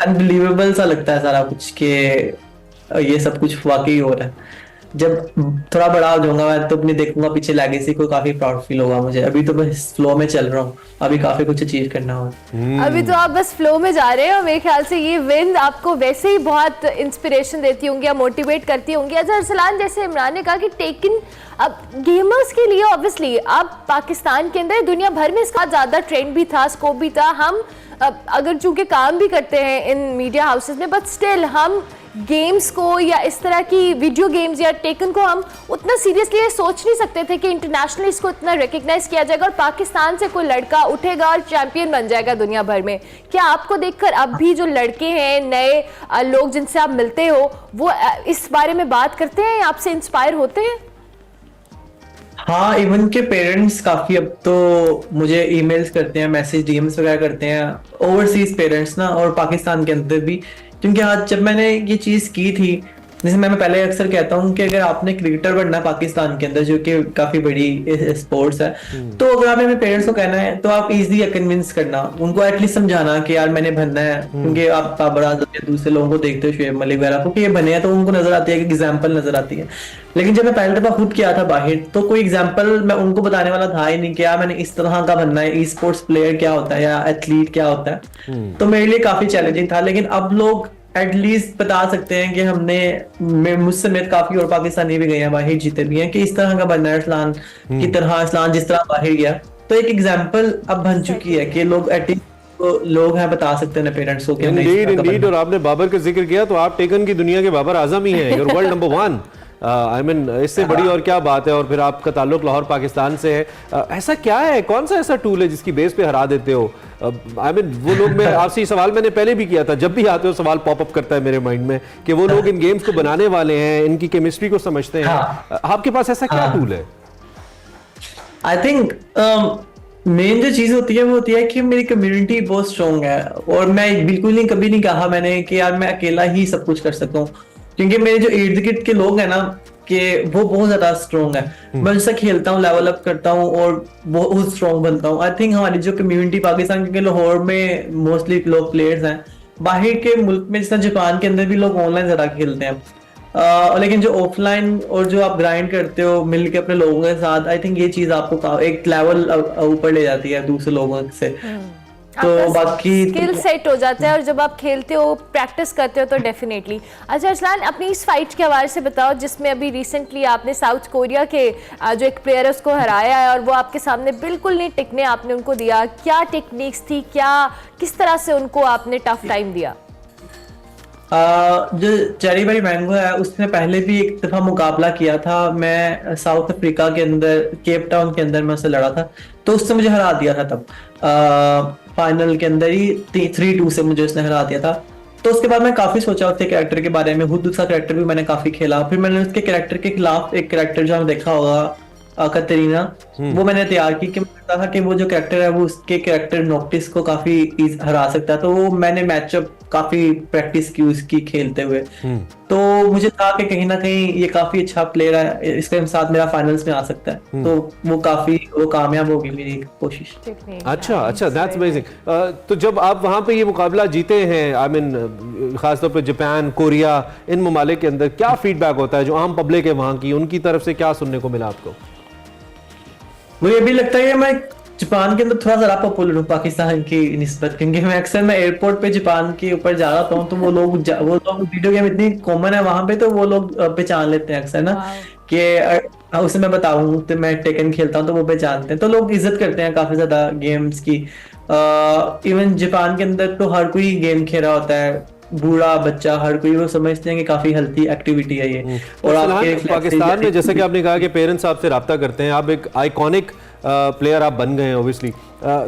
अनबिलीवेबल सा लगता है सारा कुछ कि ये सब कुछ वाकई हो रहा है। जब थोड़ा बड़ा हो जाऊंगा मैं तो अपनी देखूंगा पीछे लेगेसी को, काफी प्राउड फील होगा मुझे। अभी तो बस फ्लो में चल रहा हूँ, अभी काफी कुछ अचीव करना होगा। अभी तो आप बस फ्लो में जा रहे हैं और मेरे ख्याल से ये विन आपको वैसे ही बहुत इंस्पिरेशन देती होंगी या मोटिवेट करती होंगी। अच्छा अरसलान, जैसे इमरान ने कहा कि टेकन अब गेमर्स के लिए ऑब्वियसली अब पाकिस्तान के अंदर दुनिया भर में इसका ज़्यादा ट्रेंड भी था, स्कोप भी था। हम अगर चूंकि काम भी करते हैं इन मीडिया हाउसेस में, बट स्टिल हम गेम्स को या इस तरह की वीडियो गेम्स या टेकन को हम उतना सीरियसली सोच नहीं सकते थे कि इंटरनेशनली इसको इतना रिकग्नाइज किया जाएगा और पाकिस्तान से कोई लड़का उठेगा और चैंपियन बन जाएगा दुनिया भर में। क्या आपको देखकर अब भी जो लड़के हैं, नए लोग जिनसे आप मिलते हो, वो इस बारे में बात करते हैं, आपसे इंस्पायर होते हैं? हाँ, इवन के पेरेंट्स काफी अब तो मुझे ईमेल्स करते हैं, मैसेज डीएम्स वगैरह करते हैं, ओवरसीज पेरेंट्स ना, और पाकिस्तान के अंदर भी। क्योंकि आज जब मैंने ये चीज की थी, जैसे मैं पहले अक्सर कहता हूँ कि अगर आपने क्रिकेटर बनना है पाकिस्तान के अंदर, जो कि काफी बड़ी स्पोर्ट्स है, तो अगर आपने अपने पेरेंट्स को कहना है तो आप इजीली कन्विंस करना, उनको एटलीस्ट समझाना कि यार मैंने बनना है। क्योंकि आप बड़ा दूसरे लोगों को देखते हो, शुएब मलिक वगैरह को, कि ये बने हैं तो उनको नजर आती है कि एग्जाम्पल नजर आती है। लेकिन जब मैं पहले दफा खुद किया था बाहर, तो कोई एग्जाम्पल मैं उनको बताने वाला था ही नहीं कि यार मैंने इस तरह का बनना है, ई स्पोर्ट्स प्लेयर क्या होता है या एथलीट क्या होता है। तो मेरे लिए काफी चैलेंजिंग था। लेकिन अब लोग एटलीस्ट बता सकते हैं कि हमने, मुझसे समेत काफी और पाकिस्तानी भी गए हैं बाहर, जीते भी हैं, कि इस तरह का बनना है अरसलान की तरह। अरसलान जिस तरह बाहर गया, तो एक एग्जांपल अब बन चुकी है कि लोग एटलीस्ट लोग हैं बता सकते हैं पेरेंट्स को कि इंडीड। और आपने बाबर का जिक्र किया तो आप टेकन की दुनिया के बाबर आजम ही हैं, your world number 1। I mean इससे बड़ी और क्या बात है। और फिर आपका ताल्लुक लाहौर पाकिस्तान से है। ऐसा क्या है, कौन सा ऐसा टूल है जिसकी बेस पे हरा देते हो? आई मीन वो लोग, मैं आपसे सवाल मैंने पहले भी किया था, जब भी आते हो सवाल पॉपअप करता है मेरे माइंड में कि वो लोग इन गेम्स को बनाने वाले हैं, इनकी केमिस्ट्री को समझते हैं। आपके पास ऐसा क्या टूल है? आई थिंक मेन जो चीज होती है वो होती है कि मेरी कम्युनिटी बहुत स्ट्रॉन्ग है, और मैं बिल्कुल नहीं, कभी नहीं कहा मैंने कि यार मैं अकेला ही सब कुछ कर सकता हूँ। क्योंकि मेरे जो इर्द गिर्द के लोग हैं ना, कि वो बहुत ज्यादा स्ट्रॉन्ग है। मैं उनसे खेलता हूँ, लेवल अप करता हूँ और बहुत स्ट्रॉन्ग बनता हूँ। आई थिंक हमारी जो कम्युनिटी पाकिस्तान, क्योंकि लाहौर में मोस्टली लोग प्लेयर्स हैं, बाहर के मुल्क में जैसे जापान के अंदर भी लोग ऑनलाइन ज्यादा खेलते हैं, लेकिन जो ऑफलाइन और जो आप ग्राइंड करते हो मिल के अपने लोगों के साथ, आई थिंक ये चीज आपको एक लेवल ऊपर ले जाती है दूसरे लोगों से। तो बाकी स्किल सेट हो जाता है और जब आप खेलते हो प्रैक्टिस करते हो तो डेफिनेटली। अच्छा अरसलान, अपनी इस फाइट के हवाले से बताओ जिसमें अभी रिसेंटली आपने साउथ कोरिया के जो एक प्लेयर है उसको हराया है और वो आपके सामने बिल्कुल नहीं टिकने आपने उनको दिया, क्या टेक्निक्स थी, क्या किस तरह से उनको आपने टफ टाइम दिया? जो चेरी बेरी मैंगो है उसने पहले भी एक दफा मुकाबला किया था, मैं साउथ अफ्रीका के अंदर केप टाउन के अंदर मैं उससे लड़ा था, तो उससे मुझे हरा दिया था। तब फाइनल के अंदर ही 3-2 से मुझे उसने हरा दिया था। तो उसके बाद मैं काफी सोचा उसके कैरेक्टर के बारे में, खुद उसका कैरेक्टर भी मैंने काफी खेला। फिर मैंने उसके कैरेक्टर के खिलाफ एक कैरेक्टर जो हमने देखा होगा कतरीना, वो मैंने तैयार की कि मुझे लगता था कि वो जो कैरेक्टर है वो उसके कैरेक्टर नोक्टिस को काफी हरा सकता है। तो वो मैंने मैचअप काफी प्रैक्टिस की उसकी खेलते हुए, तो मुझे था कि कहीं ना कहीं ये काफी अच्छा प्लेयर है, इसके साथ मेरा फाइनल्स में आ सकता है। तो वो कामयाब होगी मेरी कोशिश। अच्छा, दैट्स अमेजिंग। तो जब आप वहां पे ये मुकाबला जीते हैं, आई मीन खासतौर पे जापान, कोरिया, इन ममालिक के अंदर क्या फीडबैक होता है जो आम पब्लिक है वहां की, उनकी तरफ से क्या सुनने को मिला आपको? मुझे भी लगता है कि मैं जापान के अंदर थोड़ा ज़्यादा पॉपुलर हूँ पाकिस्तान की निस्बत, क्योंकि मैं एयरपोर्ट पे जापान के ऊपर जा रहा हूँ तो वो लोग वीडियो गेम इतनी कॉमन है वहां पे, तो वो लोग पहचान लेते हैं अक्सर ना कि उसे मैं बताऊँ तो मैं टेकन खेलता हूँ तो वो पहचानते हैं, तो लोग इज्जत करते हैं काफी ज्यादा गेम्स की। इवन जापान के अंदर तो हर कोई गेम खेल रहा होता है, बूढ़ा बच्चा हर कोई, वो समझते हैं कि काफी हेल्थी एक्टिविटी है ये। और आपके पाकिस्तान में जैसे कि आपने कहा कि पेरेंट्स आपसे राब्ता करते हैं, आप एक आइकॉनिक प्लेयर आप बन गए हैं ऑब्वियसली,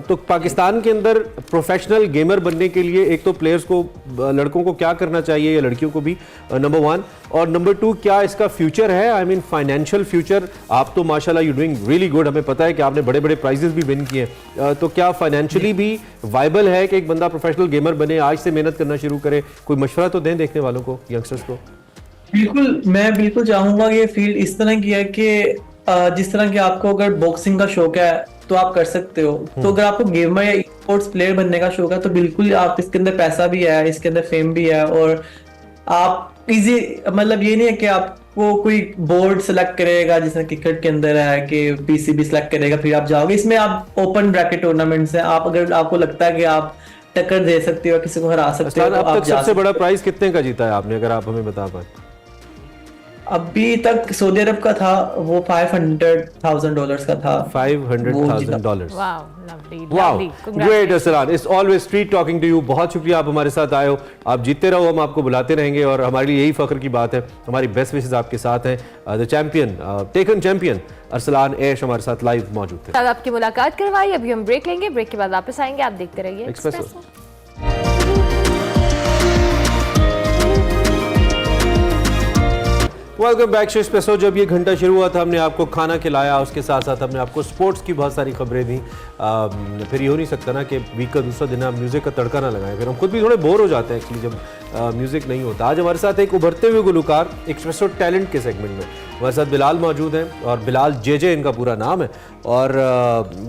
तो पाकिस्तान के अंदर प्रोफेशनल गेमर बनने के लिए एक तो प्लेयर्स को, लड़कों को क्या करना चाहिए या लड़कियों को भी, नंबर 1, और नंबर 2 क्या इसका फ्यूचर है, आई मीन फाइनेंशियल फ्यूचर? आप तो माशाल्लाह यू डूइंग रियली गुड, हमें पता है कि आपने बड़े बड़े प्राइजेस भी विन किए, तो क्या फाइनेंशियली भी वाइबल है कि एक बंदा प्रोफेशनल गेमर बने, आज से मेहनत करना शुरू करे? कोई मशवरा तो दें देखने वालों को, यंगस्टर्स को। बिल्कुल, मैं बिल्कुल चाहूंगा कि ये फील्ड इस तरह की है कि जिस तरह की आपको अगर बॉक्सिंग का शौक है तो आप कर सकते हो, तो अगर आपको गेमर या स्पोर्ट्स प्लेयर बनने का शौक है तो बिल्कुल आप, इसके अंदर पैसा भी है, इसके अंदर फेम भी है, और आप इजी, मतलब ये नहीं है कि आपको कोई बोर्ड सेलेक्ट करेगा जैसे क्रिकेट के अंदर है कि पीसीबी सेलेक्ट करेगा फिर आप जाओगे। इसमें आप ओपन ब्रैकेट टूर्नामेंट्स है, आप अगर आपको लगता है कि आप टक्कर दे सकते हो, किसी को हरा सकते हो, तो अब तक सबसे बड़ा प्राइज कितने का जीता है आपने, अगर आप हमें बता पाए? अभी तक सऊदी अरब का था, वो $500,000 का था। $500,000। Wow, lovely, wow, great Arsalan, it's always sweet talking to you. बहुत शुक्रिया आप हमारे साथ आए हो, आप जीतते रहो, हम आपको बुलाते रहेंगे और हमारे लिए यही फख्र की बात है। हमारी बेस्ट विशेस आपके साथ हैं। The champion, Tekken champion Arsalan Ash हमारे साथ लाइव मौजूद थे। आपकी मुलाकात करवाई, अभी हम ब्रेक लेंगे, ब्रेक के बाद वापस आएंगे, आप देखते रहिए एक्सप्रेसो। Welcome back espresso. जब ये घंटा शुरू हुआ था हमने आपको खाना खिलाया, उसके साथ साथ हमने आपको स्पोर्ट्स की बहुत सारी खबरें दी। फिर ये हो नहीं सकता ना कि वीक का दूसरा दिन आप म्यूज़िक का तड़का ना लगाएं, फिर हम खुद भी थोड़े बोर हो जाते हैं एक्चुअली जब म्यूज़िक नहीं होता। आज हमारे साथ एक उभरते हुए गुलकार एक्सप्रेसो टैलेंट के सेगमेंट में हमारे साथ बिलाल मौजूद हैं, और बिलाल जे इनका पूरा नाम है, और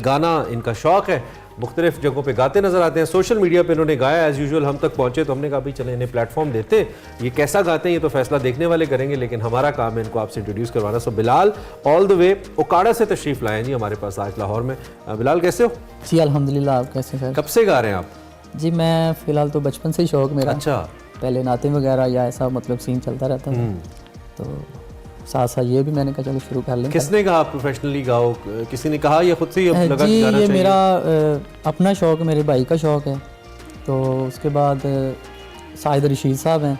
गाना इनका शौक़ है, मुख्तलिफ जगहों पे गाते नजर आते हैं। सोशल मीडिया पे इन्होंने गाया, एज यूजुअल हम तक पहुंचे तो हमने कहा भी चले इन्हें प्लेटफॉर्म देते हैं, ये कैसा गाते हैं ये तो फैसला देखने वाले करेंगे, लेकिन हमारा काम है इनको आपसे इंट्रोड्यूस करवाना। So Bilal all the way Okara से तशरीफ लाए जी हमारे पास आज लाहौर में। बिलाल कैसे हो? जी अल्हम्दुलिल्लाह, आप कैसे हैं? कब से गा रहे हैं आप? जी मैं फ़िलहाल तो बचपन से ही शौक़ मेरा। अच्छा। पहले नाते वगैरह या ऐसा मतलब सीन चलता रहता था, तो साथ साथ ये भी मैंने कहा चलो शुरू कर लें। किसने कहा प्रोफेशनली गाओ? किसी ने कहा या खुद से ही लगा जी गाना ये चाहिए? मेरा अपना शौक़, मेरे भाई का शौक़ है। तो उसके बाद साहिद रशीद साहब हैं,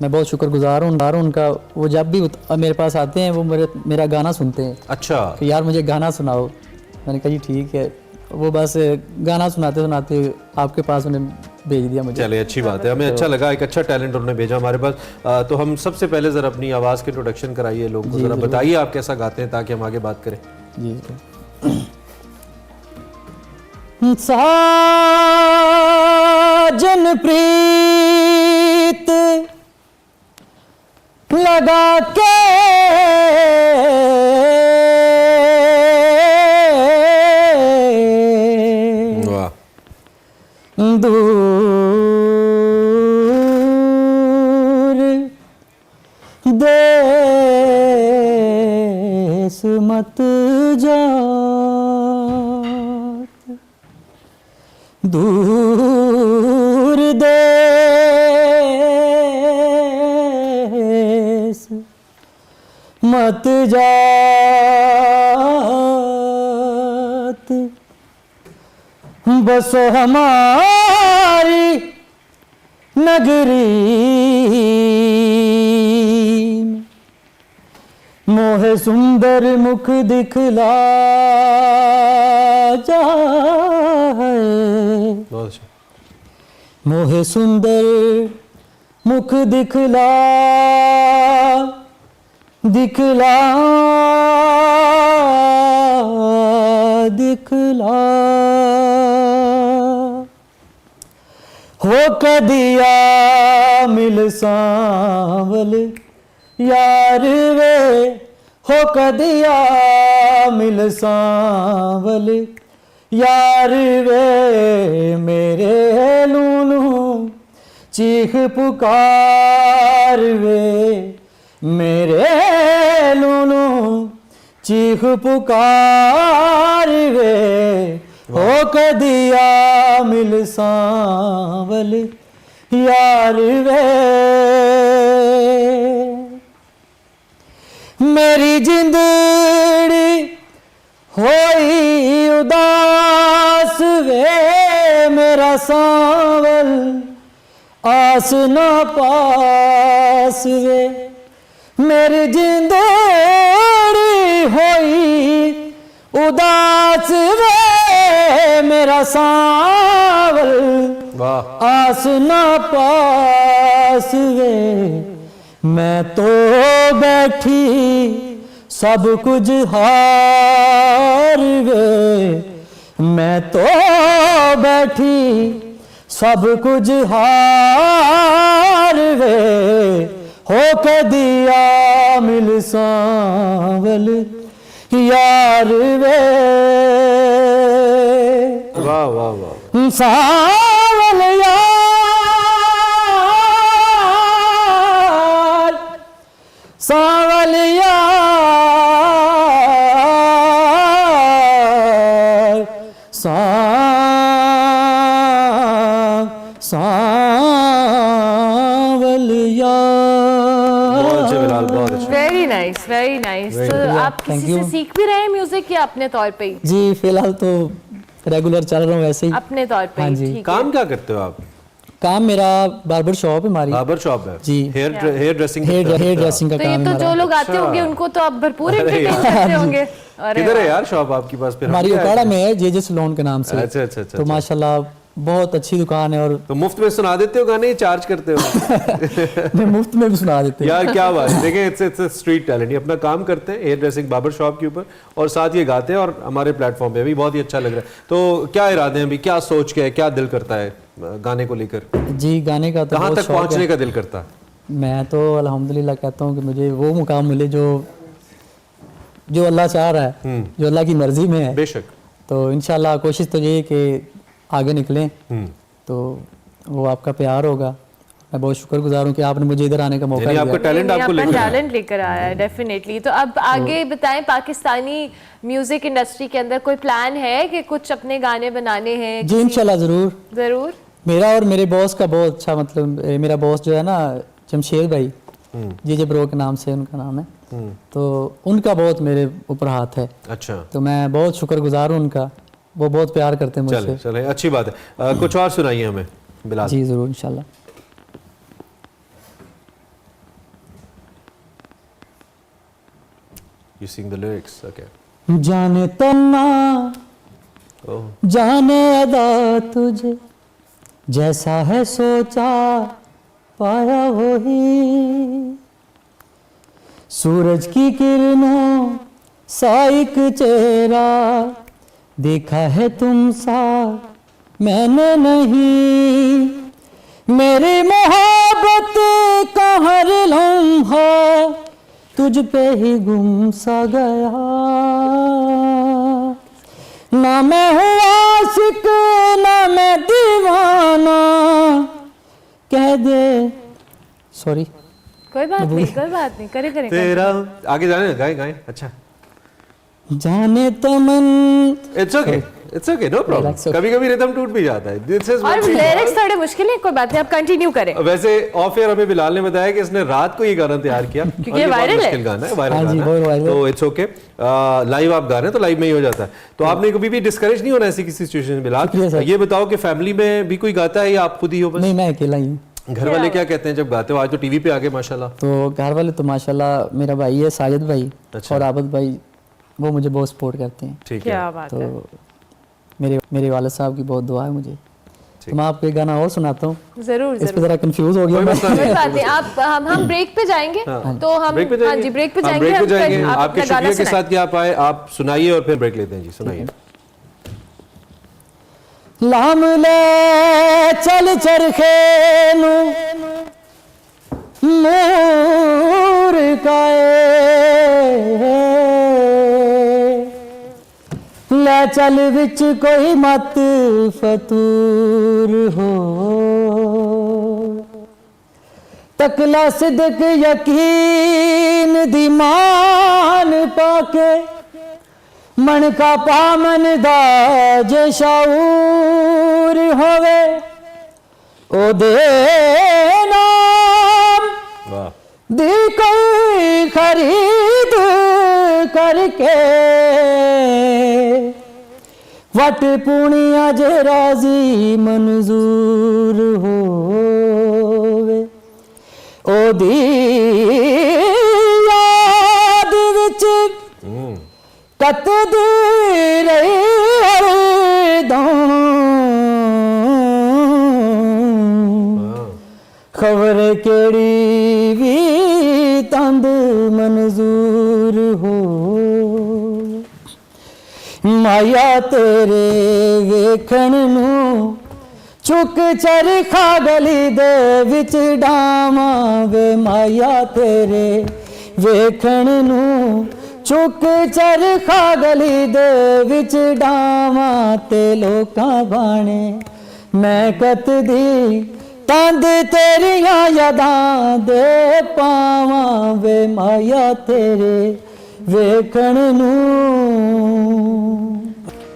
मैं बहुत शुक्रगुजार हूँ उनका। वो जब भी मेरे पास आते हैं वो मेरा गाना सुनते हैं। अच्छा। कि यार मुझे गाना सुनाओ, मैंने कहा जी ठीक है। वो बस गाना सुनाते सुनाते आपके पास उन्हें भेज दिया मुझे। चलिए अच्छी बात है, हमें अच्छा लगा, एक अच्छा टैलेंट उन्होंने भेजा हमारे पास। तो हम सबसे पहले ज़रा अपनी आवाज़ की इंट्रोडक्शन कराइए लोगों को, ज़रा बताइए आप कैसा गाते हैं ताकि हम आगे बात करें। जी साजन प्रीत लगा के दूर मत जात दूर देश मत जात बसो हमारी नगरी मोहे सुंदर मुख दिखला जाए बहुत अच्छा। मोहे सुंदर मुख दिखला दिखला दिखला हो कदिया मिल सांवल यार वे हो कदिया मिल सांवल यार वे मेरे लूलू चीख पुकार वे मेरे लूलू चीख पुकार वे हो कदिया मिल सांवल यार वे मेरी जिंदड़ी होई उदास वे मेरा सांवल आस न पास वे मेरी जिंदड़ी होई उदास वे मेरा सांवल वाह आस न पास वे मैं तो बैठी सब कुछ हार वे मैं तो बैठी सब कुछ हार वे हो कदिया मिल सांवल यार वे वाह वाह वाह सांवल यार सांवल यार सांवल यार बहुत अच्छे बिलाल, बहुत अच्छे। Very nice very nice. तो आप Thank किसी you. से सीख भी रहे हैं म्यूजिक या अपने तौर पे ही? जी फिलहाल तो रेगुलर चल रहा हूँ वैसे ही अपने तौर पे हाँ ही, जी। ठीक है। काम क्या करते हो आप? काम मेरा बार्बर शॉप है हमारी बार्बर शॉप है जी। हेयर ड्रेसिंग हेयर ड्रेसिंग का तो ये काम तो है जो हमारा। लोग आते होंगे उनको तो आप भरपूर अरे एंटरटेन करते होंगे। अरे किधर है वाह। यार शॉप आपके पास? फिर हम हमारी भी आए उकाड़ा थे। में है जे सलोन के नाम से। अच्छा अच्छा अच्छा तो माशाल्लाह बहुत अच्छी दुकान है और तो मुफ्त में सुना देते हो गाने, चार्ज करते हो? मैं मुफ्त में भी सुना देते हैं। यार क्या बात है। देखिए इट्स स्ट्रीट टैलेंट, ये अपना काम करते हैं हेयर ड्रेसिंग बार्बर शॉप के ऊपर और साथ ये गाते हैं और हमारे प्लेटफॉर्म पे भी बहुत ही अच्छा लग रहा है। तो क्या इरादे हैं अभी, क्या सोच के है, क्या दिल करता है गाने को लेकर? जी गाने का तो कहाँ बहुत तक शौक पहुँचने है। का दिल करता है? मैं तो अल्हम्दुलिल्लाह कहता हूँ कि मुझे वो मुकाम मिले जो अल्लाह चाह रहा है, जो अल्लाह की मर्जी में है। बेशक। तो इंशाल्लाह कोशिश तो ये है कि आगे निकलें, तो वो आपका प्यार होगा। मैं बहुत शुक्रगुजार हूँ कि आपने मुझे इधर आने का मौका यानी दिया। आपका टैलेंट नहीं, आपको अपना लेकर आया। टैलेंट लेकर आया है डेफिनेटली। तो अब आगे बताएं, पाकिस्तानी म्यूजिक इंडस्ट्री के अंदर कोई प्लान है कि कुछ अपने गाने बनाने हैं? जी इंशाल्लाह ज़रूर। जरूर। मेरा और मेरे बॉस का बहुत अच्छा मतलब मेरा बॉस जो है ना जमशेद भाई जे ब्रो के नाम से उनका नाम है, तो उनका बहुत मेरे ऊपर हाथ है। अच्छा तो मैं बहुत शुक्रगुजार हूँ उनका, वो बहुत प्यार करते हैं चले मुझसे। चले अच्छी बात है। कुछ और सुनाइए हमें बिलाल। जी ज़रूर इंशाल्लाह। You sing the lyrics, okay. जाने तन्ना Oh. जाने अदा तुझे जैसा है सोचा पाया वही सूरज की किरणों सा एक चेहरा देखा है तुम सा मैंने नहीं मेरी मोहब्बत का हर लम्हा तुझ पे ही गुम सा गया ना मैं हूँ आशिक ना मैं दीवाना कह दे सॉरी कोई बात नहीं, कोई बात नहीं, करे करे। तेरा आगे जाने गाएं गाएं। अच्छा जाने तमन। It's okay no problem, Relax, okay. कभी कभी रिदम टूट भी जाता है। This is और what we लिरिक्स want. थोड़े मुश्किल है, कोई बात नहीं, आप कंटिन्यू करें। वैसे ऑफ एयर हमें बिलाल ने बताया कि इसने रात को ये गाना तैयार किया क्योंकि और ये बहुत viral है। मुश्किल गाना है, वायरल हाँ जी, गाना बहुत है, viral तो इट्स ओके। लाइव आप गा रहे हैं तो लाइव में ही हो जाता है, तो आपने कभी भी डिस्करेज नहीं होना ऐसी किसी सिचुएशन में शुक्रिया बिलाल। सर। ये बताओ कि फैमिली में भी कोई गाता है या आप खुद ही हो बस? नहीं, मैं अकेला ही हूँ। घर वाले क्या कहते हैं जब गाते हो? आज तो टीवी पे आके माशाल्लाह। तो घर वाले तो माशाल्लाह, मेरा भाई है साजिद भाई अच्छा। और आबद भाई, वो मुझे बहुत सपोर्ट करते हैं। ठीक है, क्या बात है, तो मेरे वाले साहब की बहुत दुआ है मुझे। तो मैं आपको एक गाना और सुनाता हूँ, जरूर इस पे जरूर, जरा कंफ्यूज हो गया कोई मैं। मसला नहीं। कोई बात नहीं। आप हम ब्रेक पे जाएंगे, तो हम ब्रेक पे हाँ जाएंगे, जी ब्रेक पे हम जाएंगे, ब्रेक पे जाएंगे। आप आपके अपना गाना शुक्रिया के सुनाएं। साथ क्या आप आए, आप सुनाइए और फिर ब्रेक लेते हैं जी, सुनाइए। लाम ले चल चरखे मोर काए, ले चल विच कोई मत फतूर हो, तकला सिदक यकीन दी मान पाके, मन का पामन दा जे शाऊर होवे, ओ दे नाम वाह, दी कोई खरीद करके, वट पुणिया जे राजी मंजूर होवे, ओ दी याद विच कतदी रही हरदम, खबर केड़ी भी तंद मंजूर हो, माया तेरे वेखण नू चुक चरखा गली दे विच डामा वे, माया तेरे वेखण नू चुक चरखा गली दे विच डावा, ते लोकां बाणे मैं कतदी तंद तेरियां यादां दे पावा वे, माया तेरे वेखण नू।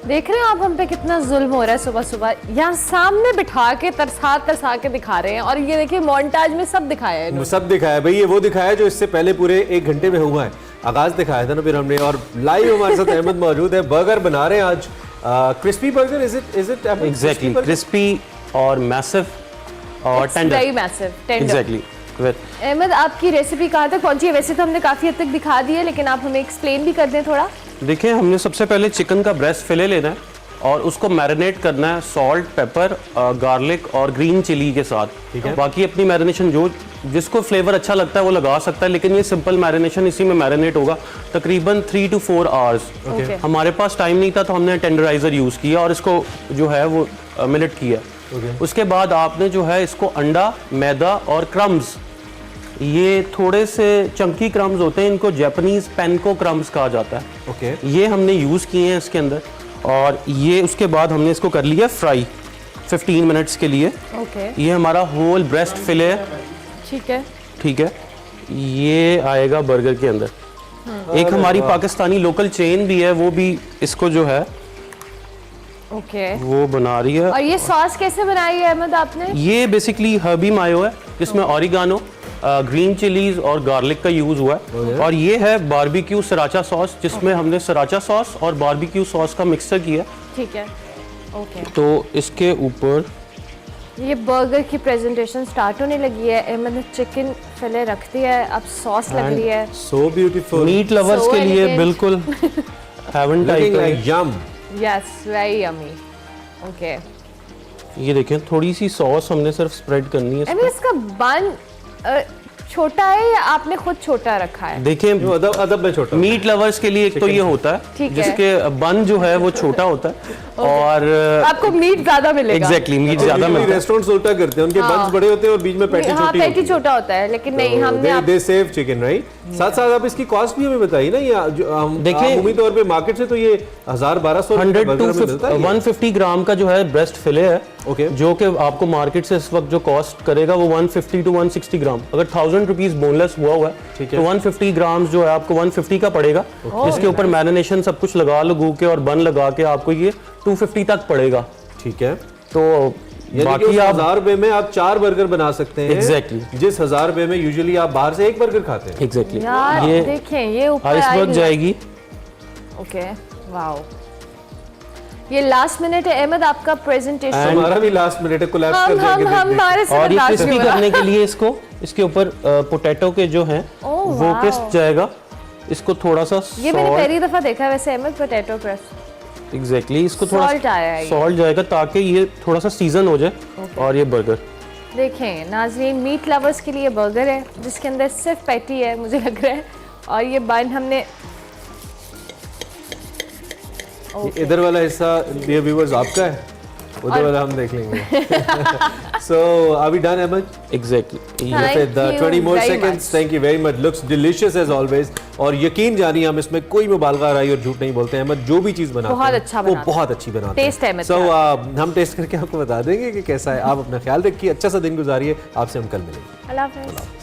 देख रहे हैं आप हम पे कितना जुल्म हो रहा है, सुबह सुबह यहाँ सामने बिठा के तरसा के दिखा रहे हैं, और ये देखिए मोन्टाज में सब दिखाया है इन्होंने। सब दिखाया भाई, ये वो दिखाया जो इससे पहले पूरे 1 घंटे में हुआ है, आगाज दिखाया था ना फिर हमने, और लाइव हमारे साथ अहमद मौजूद है। बर्गर बना रहे हैं आज, crispy burger, is it exactly crispy और मैसिव और tender, very massive tender. Exactly. Ahmed, आपकी रेसिपी कहाँ तक पहुंची है? वैसे तो हमने काफी हद तक दिखा दी है, लेकिन आप हमें एक्सप्लेन भी कर दें थोड़ा। देखिए, हमने सबसे पहले चिकन का ब्रेस्ट फिले लेना है और उसको मैरिनेट करना है सॉल्ट, पेपर, गार्लिक और ग्रीन चिली के साथ। ठीक है, बाकी अपनी मैरिनेशन जो जिसको फ्लेवर अच्छा लगता है वो लगा सकता है, लेकिन ये सिंपल मैरिनेशन इसी में मैरिनेट होगा तकरीबन 3 to 4 आवर्स। हमारे पास टाइम नहीं था तो हमने टेंडराइजर यूज़ किया और इसको जो है वो मिनट किया। उसके बाद आपने जो है इसको अंडा, मैदा और क्रम्स, ये थोड़े से चंकी क्रम्स होते हैं, इनको जापानीज पेनको क्रम्स कहा जाता है। ये हमने यूज़ किए हैं इसके अंदर, और ये उसके बाद हमने इसको कर लिया फ्राई 15 मिनट्स के लिए। ये हमारा होल ब्रेस्ट फिले है। ठीक है, ये आएगा बर्गर के अंदर। एक हमारी पाकिस्तानी लोकल चेन भी है, वो भी इसको जो है वो बना रही है। और ये सॉस कैसे बनाई है अहमद आपने? ये बेसिकली हर्बी मायो है, जिसमें ऑरिगानो, ग्रीन चिलीज और गार्लिक का यूज हुआ है। और ये है बारबेक्यू सराचा सॉस, जिसमें हमने सराचा सॉस और बारबेक्यू सॉस का मिक्सचर किया। ठीक है, ओके। तो इसके ऊपर ये बर्गर की प्रेजेंटेशन स्टार्ट होने लगी है। अहमद ने चिकन फिले रख दिया है, अब सॉस लग रही है। सो ब्यूटीफुल, मीट लवर्स के लिए बिल्कुल हेवन टाइप है। यम, यस, वेरी यम्मी। ओके, ये देखें, थोड़ी सी सॉस हमने सिर्फ स्प्रेड करनी है। अभी इसका बन छोटा है या आपने खुद छोटा रखा है? देखिए, अदब में छोटा, मीट लवर्स के लिए एक तो ये होता है जिसके बन जो है वो छोटा होता है, और आपको मीट ज्यादा मिलेगा। एग्जैक्टली, मीट ज्यादा मिलता है। रेस्टोरेंट्स उल्टा करते हैं, उनके बंस बड़े होते हैं और बीच में पैटी छोटी होती है। पैटी छोटा होता है, लेकिन नहीं, हमने दे सेव चिकन, राइट। साथ साथ आप इसकी कॉस्ट भी हमें बताइए ना, ये देखिए उम्मीद तौर पे मार्केट से तो ये 1000-1200 150 ग्राम का जो है ब्रेस्ट फिले है, जो कि आपको मार्केट से इस वक्त जो कॉस्ट करेगा वो 150 to 160 ग्राम। अगर 1000 11 रुपीस बोनलेस हुआ है। ठीक है। तो 150 ग्राम जो है आपको 150 का पड़ेगा। इसके ऊपर मैरिनेशन सब कुछ लगू के और बन लगा के आपको ये 250 तक पड़ेगा। ठीक है, तो बाकी आप 1000 रुपए में आप 4 बर्गर बना सकते हैं। Exactly. जिस 1000 रुपए में यूजुअली आप बाहर से एक बर्गर खाते हैं। एग्जैक्टली यार ये देखें, ये ऊपर आइसबर्ग जाएगी। ओके, वाओ, ये लास्ट मिनट है अहमद आपका प्रेजेंटेशन। हमारा भी लास्ट मिनट है, कोलैप्स कर हम जाएंगे। हमारे से और ये बर्दाश्त क्रिस्पी नहीं हो रहा। करने के लिए इसके ऊपर पोटैटो के जो हैं वो क्रिस्प जाएगा। इसको थोड़ा सा ये मैंने पहली दफा देखा है वैसे अहमद, पोटैटो क्रिस्प। एग्जैक्टली इसको थोड़ा Salt आया है ये। सॉल्ट जाएगा ताकि ये थोड़ा सा सीजन हो जाए। और ये बर्गर देखें नाज़रीन, मीट लवर्स के लिए बर्गर है जिसके अंदर सिर्फ पैटी है मुझे लग रहा है, और ये बन हमने इधर वाला हिस्सा डियर व्यूअर्स आपका है, उधर वाला हम देख लेंगे। So are we done, Ahmed? Exactly Thank With the you 20 more very seconds. much. Thank you very much. Looks delicious as always. और यकीन जानिए हम इसमें कोई मुबालगा राई और झूठ नहीं बोलते हैं। अहमद जो भी चीज़ बनाते बहुत हैं अच्छा वो बनाते बहुत अच्छी बनाते हैं। Taste है अहमद So का। हम टेस्ट करके आपको बता देंगे कि कैसा है। आप अपना ख्याल रखिए, अच्छा सा दिन गुजारिए। आपसे हम कल मिलेंगे। अल्लाह हाफ़िज़।